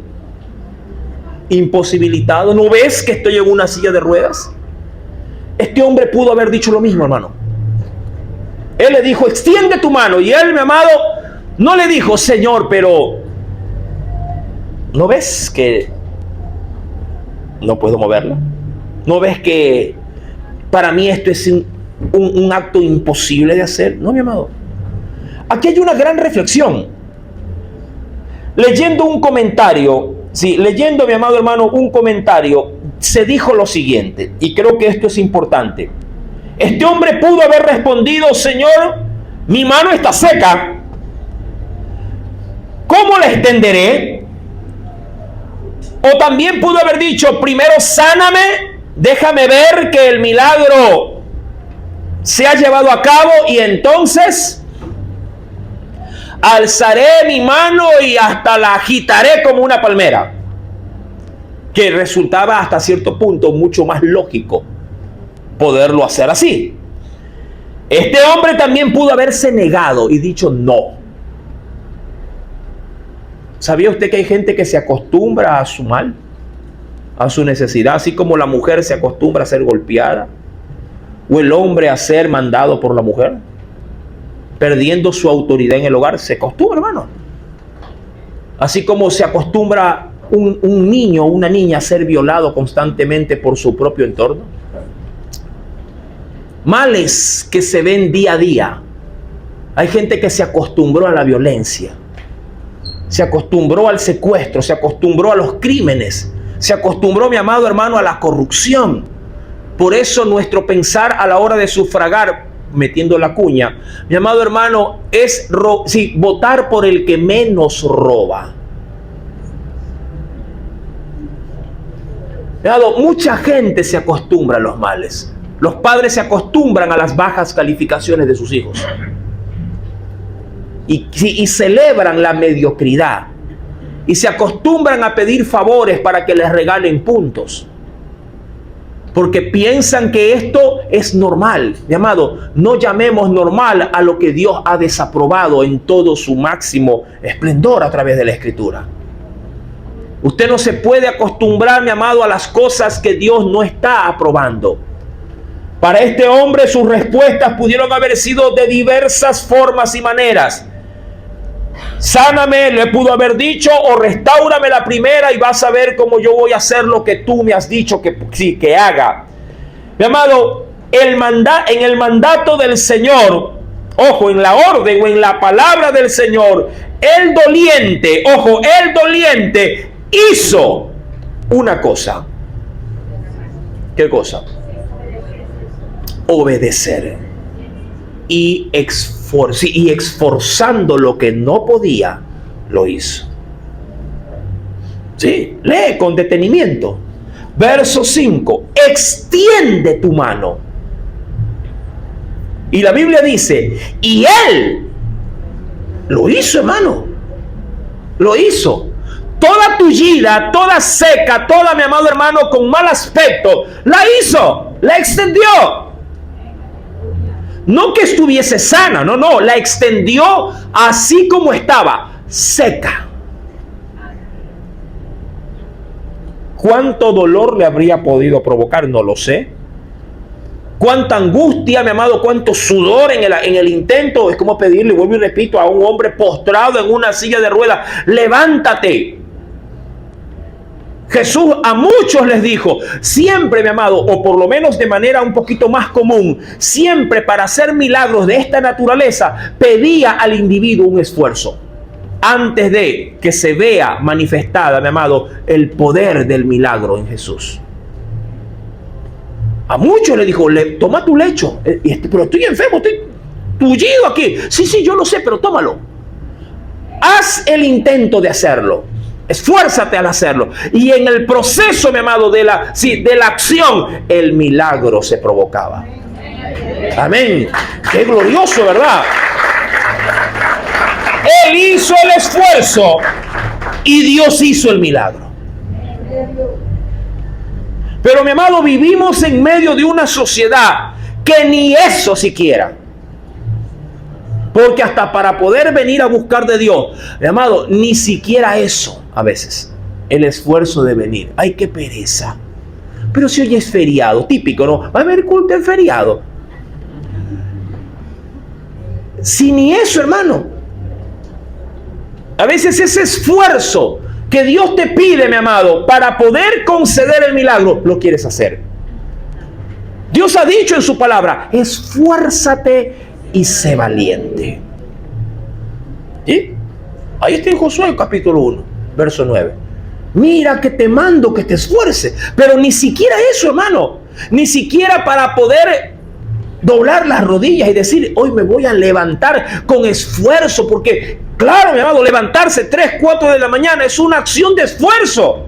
imposibilitado? ¿No ves que estoy en una silla de ruedas? Este hombre pudo haber dicho lo mismo, hermano. Él le dijo, extiende tu mano. Y él, mi amado, no le dijo, Señor, pero ¿no ves que no puedo moverla? ¿No ves que para mí esto es un acto imposible de hacer? No, mi amado. Aquí hay una gran reflexión. Leyendo un comentario, leyendo, mi amado hermano, un comentario, se dijo lo siguiente, y creo que esto es importante. Este hombre pudo haber respondido, Señor, mi mano está seca. ¿Cómo la extenderé? O también pudo haber dicho, primero sáname, déjame ver que el milagro se ha llevado a cabo y entonces alzaré mi mano y hasta la agitaré como una palmera. Que resultaba hasta cierto punto mucho más lógico poderlo hacer así. Este hombre también pudo haberse negado y dicho no. ¿Sabía usted que hay gente que se acostumbra a su mal, a su necesidad, así como la mujer se acostumbra a ser golpeada o el hombre a ser mandado por la mujer, perdiendo su autoridad en el hogar? Se acostumbra, hermano. Así como se acostumbra un niño o una niña a ser violado constantemente por su propio entorno. Males que se ven día a día. Hay gente que se acostumbró a la violencia, se acostumbró al secuestro, se acostumbró a los crímenes, se acostumbró, mi amado hermano, a la corrupción. Por eso nuestro pensar a la hora de sufragar, metiendo la cuña, mi amado hermano, es votar por el que menos roba. Mucha gente se acostumbra a los males. Los padres se acostumbran a las bajas calificaciones de sus hijos y celebran la mediocridad y se acostumbran a pedir favores para que les regalen puntos, porque piensan que esto es normal. Mi amado, no llamemos normal a lo que Dios ha desaprobado en todo su máximo esplendor a través de la Escritura. Usted no se puede acostumbrar, mi amado, a las cosas que Dios no está aprobando. Para este hombre sus respuestas pudieron haber sido de diversas formas y maneras. Sáname, le pudo haber dicho, o restáurame la primera y vas a ver cómo yo voy a hacer lo que tú me has dicho que haga. Mi amado, en el mandato del Señor, ojo, en la orden o en la palabra del Señor, el doliente hizo una cosa. ¿Qué cosa? Obedecer. Y esforzando lo que no podía, lo hizo. Sí, lee con detenimiento. Verso 5. Extiende tu mano. Y la Biblia dice, y él lo hizo, hermano. Lo hizo. Toda tullida, toda seca, toda, mi amado hermano, con mal aspecto, la hizo, la extendió. No que estuviese sana, no, la extendió así como estaba, seca. ¿Cuánto dolor le habría podido provocar? No lo sé. ¿Cuánta angustia, mi amado? ¿Cuánto sudor en el intento? Es como pedirle, vuelvo y repito, a un hombre postrado en una silla de ruedas, levántate. Jesús a muchos les dijo, siempre, mi amado, o por lo menos de manera un poquito más común, siempre para hacer milagros de esta naturaleza, pedía al individuo un esfuerzo. Antes de que se vea manifestada, mi amado, el poder del milagro en Jesús. A muchos le dijo, toma tu lecho, pero estoy enfermo, estoy tullido aquí. Sí, yo lo sé, pero tómalo. Haz el intento de hacerlo. Esfuérzate al hacerlo. Y en el proceso, mi amado, de la acción, el milagro se provocaba. Amén. Qué glorioso, ¿verdad? Él hizo el esfuerzo y Dios hizo el milagro. Pero, mi amado, vivimos en medio de una sociedad que ni eso siquiera. Porque hasta para poder venir a buscar de Dios, mi amado, ni siquiera eso. A veces, el esfuerzo de venir. ¡Ay, qué pereza! Pero si hoy es feriado, típico, ¿no? Va a haber culto en feriado. Si ni eso, hermano. A veces ese esfuerzo que Dios te pide, mi amado, para poder conceder el milagro, lo quieres hacer. Dios ha dicho en su palabra, esfuérzate y sé valiente. ¿Sí? Ahí está en Josué capítulo 1. Verso 9. Mira que te mando que te esfuerces. Pero ni siquiera eso, hermano. Ni siquiera para poder doblar las rodillas y decir, hoy me voy a levantar con esfuerzo. Porque, claro, mi amado, levantarse 3, 4 de la mañana es una acción de esfuerzo.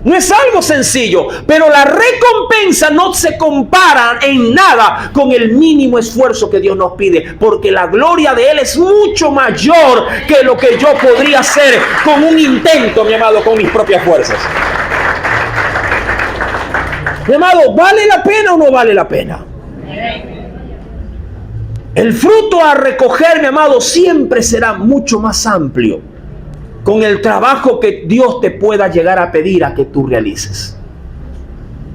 No es algo sencillo, pero la recompensa no se compara en nada con el mínimo esfuerzo que Dios nos pide, porque la gloria de Él es mucho mayor que lo que yo podría hacer con un intento, mi amado, con mis propias fuerzas. Mi amado, ¿vale la pena o no vale la pena? El fruto a recoger, mi amado, siempre será mucho más amplio con el trabajo que Dios te pueda llegar a pedir a que tú realices.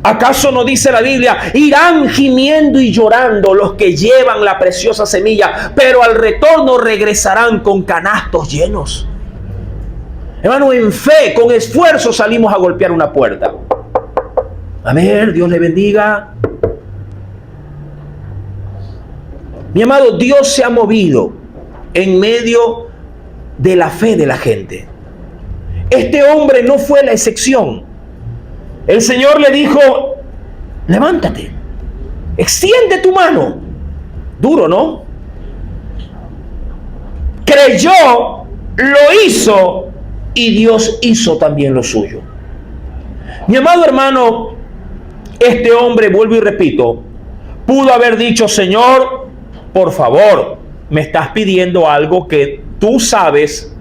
¿Acaso no dice la Biblia? Irán gimiendo y llorando los que llevan la preciosa semilla, pero al retorno regresarán con canastos llenos. Hermano, en fe, con esfuerzo salimos a golpear una puerta. A ver, Dios le bendiga. Mi amado, Dios se ha movido en medio de la fe de la gente. Este hombre no fue la excepción. El Señor le dijo: levántate, extiende tu mano. Duro, ¿no? Creyó, lo hizo, y Dios hizo también lo suyo. Mi amado hermano, este hombre, vuelvo y repito, pudo haber dicho: Señor, por favor, me estás pidiendo algo que tú sabes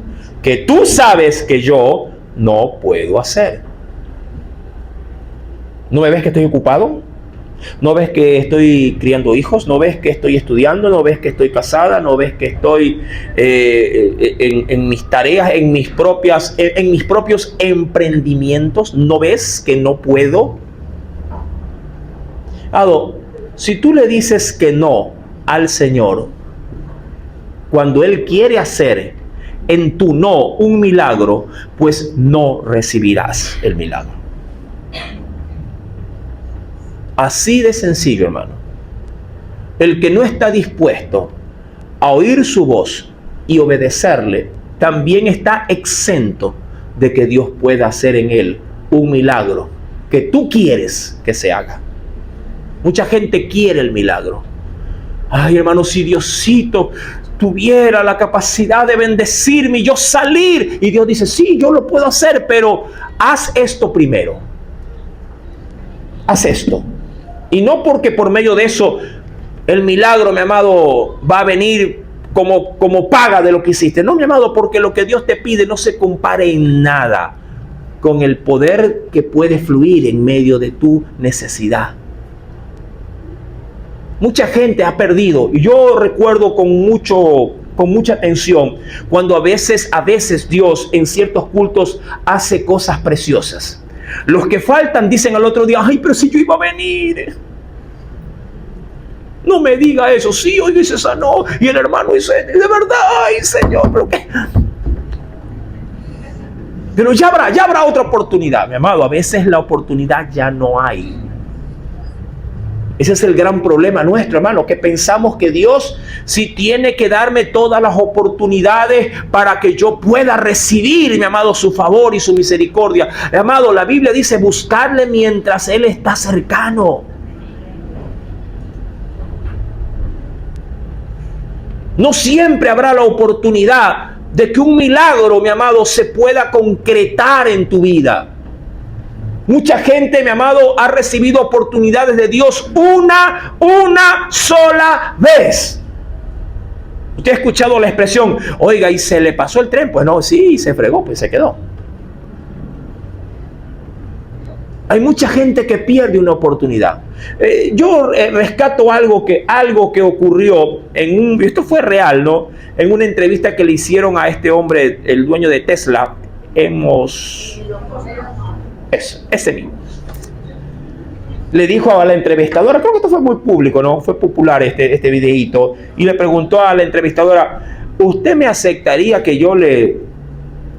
que yo no puedo hacer. ¿No me ves que estoy ocupado? ¿No ves que estoy criando hijos? ¿No ves que estoy estudiando? ¿No ves que estoy casada? ¿No ves que estoy en mis tareas, en mis propios emprendimientos? ¿No ves que no puedo? Si tú le dices que no al Señor, cuando Él quiere hacer en tu no un milagro, pues no recibirás el milagro. Así de sencillo, hermano. El que no está dispuesto a oír su voz y obedecerle, también está exento de que Dios pueda hacer en él un milagro que tú quieres que se haga. Mucha gente quiere el milagro. Ay, hermano, si Diosito tuviera la capacidad de bendecirme y yo salir. Y Dios dice: sí, yo lo puedo hacer, pero haz esto primero. Haz esto. Y no porque por medio de eso el milagro, mi amado, va a venir como paga de lo que hiciste. No, mi amado, porque lo que Dios te pide no se compare en nada con el poder que puede fluir en medio de tu necesidad. Mucha gente ha perdido, y yo recuerdo con mucha atención cuando a veces Dios en ciertos cultos hace cosas preciosas. Los que faltan dicen al otro día: ay, pero si yo iba a venir. No me diga eso. Sí, hoy se sanó y el hermano dice: de verdad, ay, Señor, pero qué. Pero ya habrá otra oportunidad, mi amado. A veces la oportunidad ya no hay. Ese es el gran problema nuestro, hermano, que pensamos que Dios sí tiene que darme todas las oportunidades para que yo pueda recibir, mi amado, su favor y su misericordia. Mi amado, la Biblia dice: buscarle mientras Él está cercano. No siempre habrá la oportunidad de que un milagro, mi amado, se pueda concretar en tu vida. Mucha gente, mi amado, ha recibido oportunidades de Dios una sola vez. Usted ha escuchado la expresión: oiga, ¿y se le pasó el tren? Pues no, sí, se fregó, pues se quedó. Hay mucha gente que pierde una oportunidad. Yo rescato algo que ocurrió esto fue real, ¿no? En una entrevista que le hicieron a este hombre, el dueño de Tesla, ese mismo. Le dijo a la entrevistadora, creo que esto fue muy público, ¿no? Fue popular este videíto, y le preguntó a la entrevistadora: ¿usted me aceptaría que yo le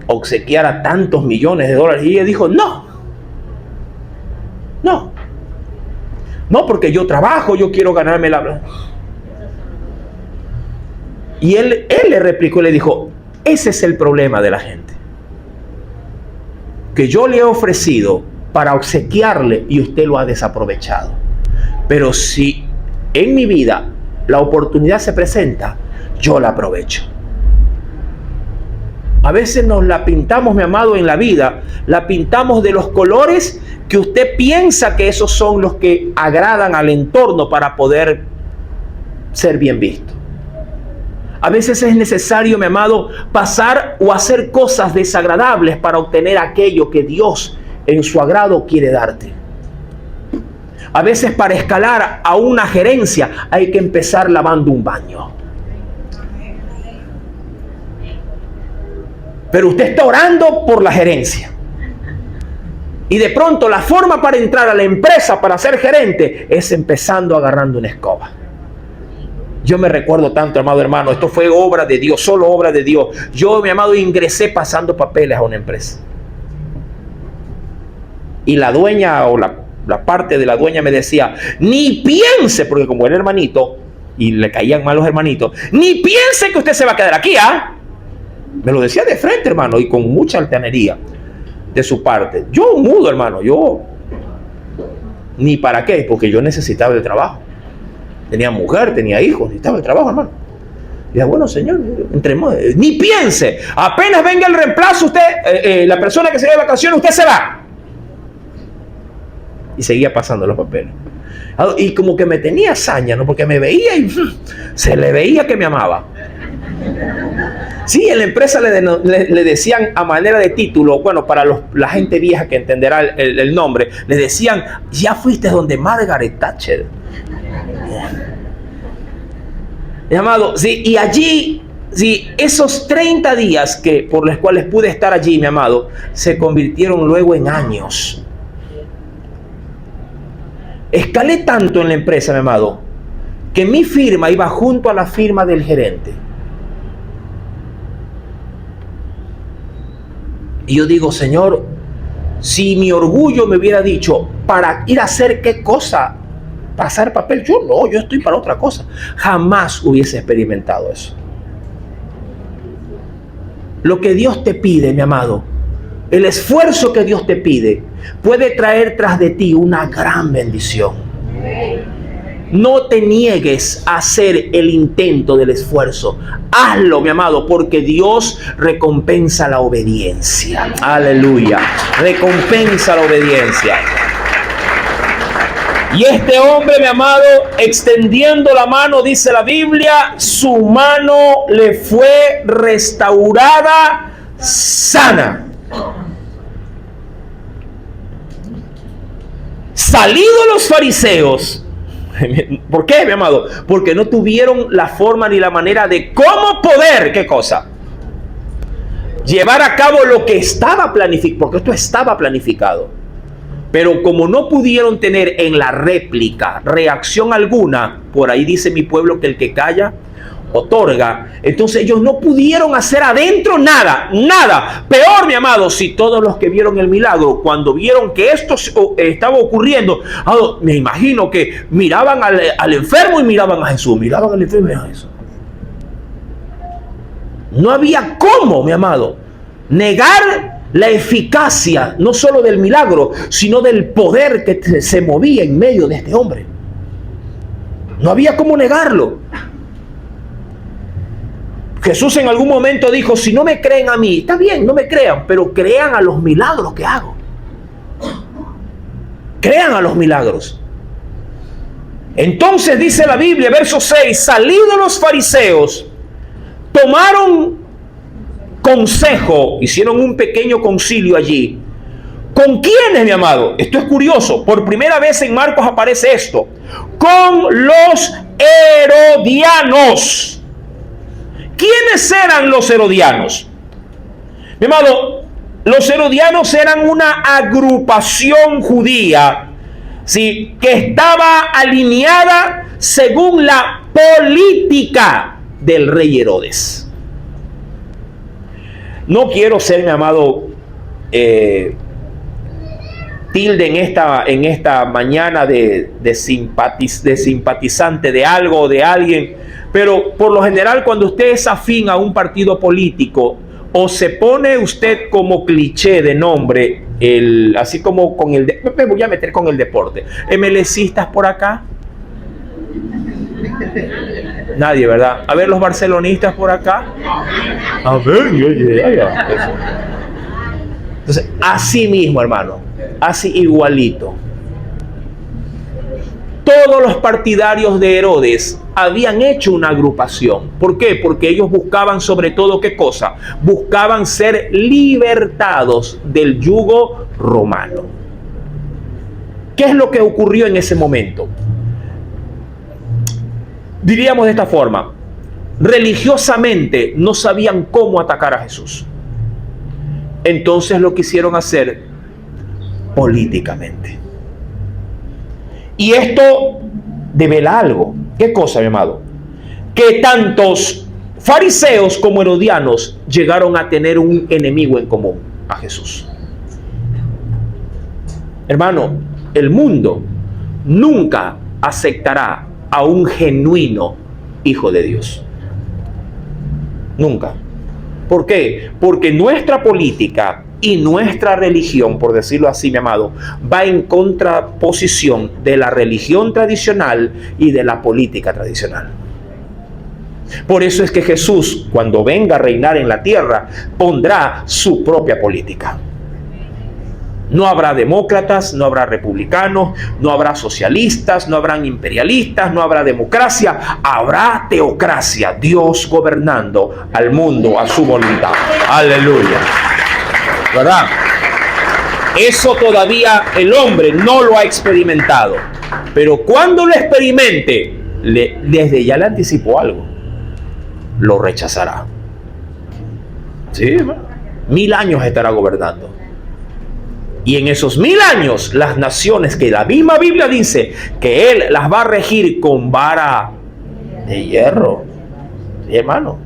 obsequiara tantos millones de dólares? Y ella dijo: no, porque yo trabajo, yo quiero ganarme la... Y él le replicó y le dijo: ese es el problema de la gente, que yo le he ofrecido para obsequiarle y usted lo ha desaprovechado. Pero si en mi vida la oportunidad se presenta, yo la aprovecho. A veces nos la pintamos, mi amado, en la vida. La pintamos de los colores que usted piensa que esos son los que agradan al entorno para poder ser bien visto. A veces es necesario, mi amado, pasar o hacer cosas desagradables para obtener aquello que Dios en su agrado quiere darte. A veces para escalar a una gerencia hay que empezar lavando un baño. Pero usted está orando por la gerencia. Y de pronto la forma para entrar a la empresa, para ser gerente, es empezando agarrando una escoba. Yo me recuerdo tanto, amado hermano, esto fue obra de Dios, solo obra de Dios. Yo, mi amado, ingresé pasando papeles a una empresa. Y la dueña o la parte de la dueña me decía, ni piense, porque como era hermanito, y le caían mal los hermanitos, ni piense que usted se va a quedar aquí, ¿ah? Me lo decía de frente, hermano, y con mucha altanería de su parte. Yo mudo, hermano, yo ni para qué, porque yo necesitaba el trabajo. Tenía mujer, tenía hijos, necesitaba el trabajo, hermano. Y dije, bueno, señor, entremos, ni piense, apenas venga el reemplazo, usted, la persona que se va de vacaciones, usted se va. Y seguía pasando los papeles. Y como que me tenía hazaña, ¿no? Porque me veía y se le veía que me amaba. Sí, en la empresa le decían a manera de título, bueno, para la gente vieja que entenderá el nombre, le decían, ya fuiste donde Margaret Thatcher. Mi amado, sí, y allí, sí, esos 30 días por los cuales pude estar allí, mi amado, se convirtieron luego en años. Escalé tanto en la empresa, mi amado, que mi firma iba junto a la firma del gerente. Y yo digo, Señor, si mi orgullo me hubiera dicho, ¿para ir a hacer qué cosa? ¿Pasar papel? Yo no, yo estoy para otra cosa. Jamás hubiese experimentado eso. Lo que Dios te pide, mi amado, el esfuerzo que Dios te pide, puede traer tras de ti una gran bendición. No te niegues a hacer el intento del esfuerzo. Hazlo, mi amado, porque Dios recompensa la obediencia. Aleluya. Recompensa la obediencia. Y este hombre, mi amado, extendiendo la mano, dice la Biblia, su mano le fue restaurada sana. Salidos los fariseos. ¿Por qué, mi amado? Porque no tuvieron la forma ni la manera de cómo poder, ¿qué cosa? Llevar a cabo lo que estaba planificado, porque esto estaba planificado. Pero como no pudieron tener en la réplica reacción alguna, por ahí dice mi pueblo que el que calla otorga. Entonces ellos no pudieron hacer adentro nada. Peor, mi amado, si todos los que vieron el milagro, cuando vieron que esto estaba ocurriendo, me imagino que miraban al enfermo y miraban a Jesús. Miraban al enfermo y miraban a Jesús. No había cómo, mi amado, negar la eficacia, no solo del milagro, sino del poder que se movía en medio de este hombre. No había cómo negarlo. Jesús en algún momento dijo, si no me creen a mí, está bien, no me crean, pero crean a los milagros que hago. Crean a los milagros. Entonces dice la Biblia, verso 6, salidos los fariseos, tomaron consejo, hicieron un pequeño concilio allí. ¿Con quiénes, mi amado? Esto es curioso, por primera vez en Marcos aparece esto. Con los herodianos. ¿Quiénes eran los herodianos? Mi amado, los herodianos eran una agrupación judía, ¿sí?, que estaba alineada según la política del rey Herodes. No quiero ser, mi amado, tilde en esta mañana de simpatizante de algo o de alguien. Pero por lo general, cuando usted es afín a un partido político, o se pone usted como cliché de nombre, así como con me voy a meter con el deporte, MLCistas por acá, Nadie, ¿verdad? A ver los barcelonistas por acá. A ver, Entonces, así mismo, hermano, así igualito. Todos los partidarios de Herodes habían hecho una agrupación. ¿Por qué? Porque ellos buscaban sobre todo, ¿qué cosa? Buscaban ser libertados del yugo romano. ¿Qué es lo que ocurrió en ese momento? Diríamos de esta forma: religiosamente no sabían cómo atacar a Jesús. Entonces lo quisieron hacer políticamente. Y esto devela algo. ¿Qué cosa, mi amado? Que tantos fariseos como herodianos llegaron a tener un enemigo en común: a Jesús. Hermano, el mundo nunca aceptará a un genuino hijo de Dios. Nunca. ¿Por qué? Porque nuestra política y nuestra religión, por decirlo así, mi amado, va en contraposición de la religión tradicional y de la política tradicional. Por eso es que Jesús, cuando venga a reinar en la tierra, pondrá su propia política. No habrá demócratas, no habrá republicanos, no habrá socialistas, no habrán imperialistas, no habrá democracia, habrá teocracia, Dios gobernando al mundo a su voluntad. Aleluya. ¿Verdad? Eso todavía el hombre no lo ha experimentado. Pero cuando lo experimente, desde ya le anticipó algo. Lo rechazará. ¿Sí? 1000 años estará gobernando. Y en esos 1000 años, las naciones que la misma Biblia dice que Él las va a regir con vara de hierro. Sí, hermano.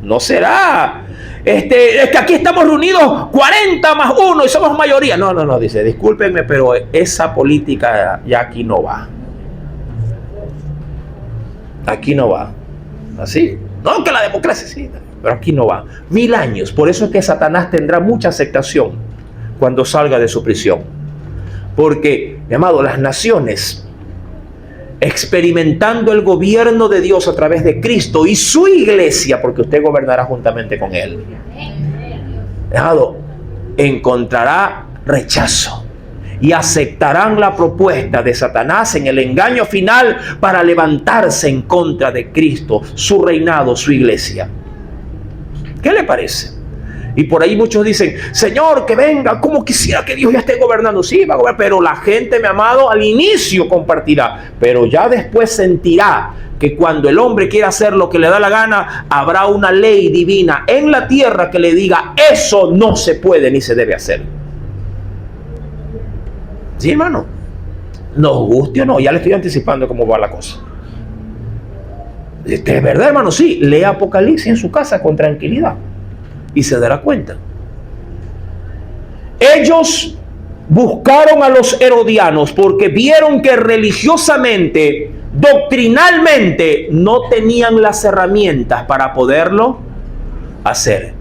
No será... es que aquí estamos reunidos 40 más 1 y somos mayoría. No, dice, discúlpenme, pero esa política ya aquí no va. Aquí no va. Así. No, que la democracia sí, pero aquí no va. 1000 años. Por eso es que Satanás tendrá mucha aceptación cuando salga de su prisión. Porque, mi amado, las naciones, experimentando el gobierno de Dios a través de Cristo y su iglesia, porque usted gobernará juntamente con Él, amado, encontrará rechazo y aceptarán la propuesta de Satanás en el engaño final para levantarse en contra de Cristo, su reinado, su iglesia. ¿Qué le parece? Y por ahí muchos dicen, Señor, que venga, como quisiera que Dios ya esté gobernando. Sí, va a gobernar, pero la gente, mi amado, al inicio compartirá, pero ya después sentirá que cuando el hombre quiera hacer lo que le da la gana, habrá una ley divina en la tierra que le diga, eso no se puede ni se debe hacer. Sí, hermano, nos guste o no, ya le estoy anticipando cómo va la cosa. ¿Es verdad, hermano? Sí, lea Apocalipsis en su casa con tranquilidad y se dará cuenta. Ellos buscaron a los herodianos porque vieron que religiosamente, doctrinalmente, no tenían las herramientas para poderlo hacer.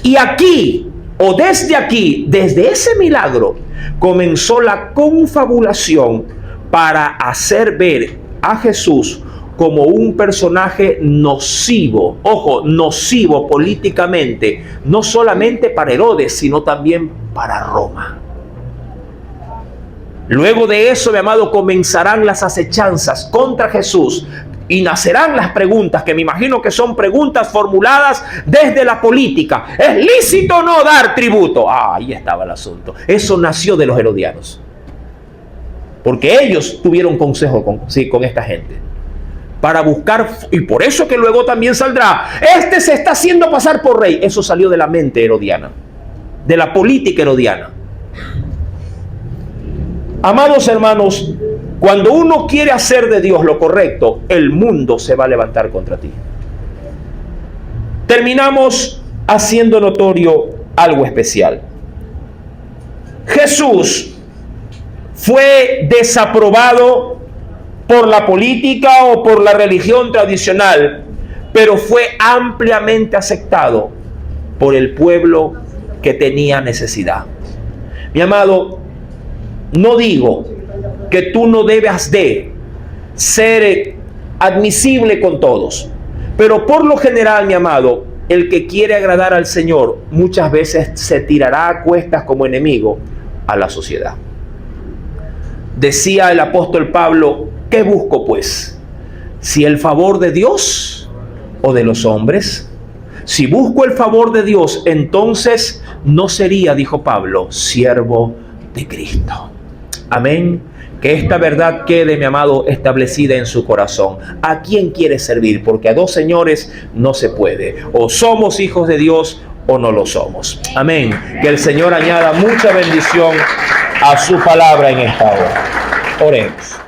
Y aquí, o desde aquí, desde ese milagro, comenzó la confabulación para hacer ver a Jesús como un personaje nocivo, ojo, nocivo políticamente, no solamente para Herodes, sino también para Roma. Luego de eso, mi amado, comenzarán las acechanzas contra Jesús y nacerán las preguntas, que me imagino que son preguntas formuladas desde la política. ¿Es lícito o no dar tributo? Ahí estaba el asunto. Eso nació de los herodianos, porque ellos tuvieron consejo con esta gente para buscar, y por eso que luego también saldrá, este se está haciendo pasar por rey. Eso salió de la mente herodiana, de la política herodiana. Amados hermanos, cuando uno quiere hacer de Dios lo correcto, el mundo se va a levantar contra ti. Terminamos haciendo notorio algo especial. Jesús fue desaprobado por la política o por la religión tradicional, pero fue ampliamente aceptado por el pueblo que tenía necesidad. Mi amado, no digo que tú no debas de ser admisible con todos, Pero por lo general, mi amado, el que quiere agradar al Señor muchas veces se tirará a cuestas como enemigo a la sociedad. Decía el apóstol Pablo, ¿qué busco pues? ¿Si el favor de Dios o de los hombres? Si busco el favor de Dios, entonces no sería, dijo Pablo, siervo de Cristo. Amén. Que esta verdad quede, mi amado, establecida en su corazón. ¿A quién quiere servir? Porque a dos señores no se puede. O somos hijos de Dios o no lo somos. Amén. Que el Señor añada mucha bendición a su palabra en esta hora. Oremos.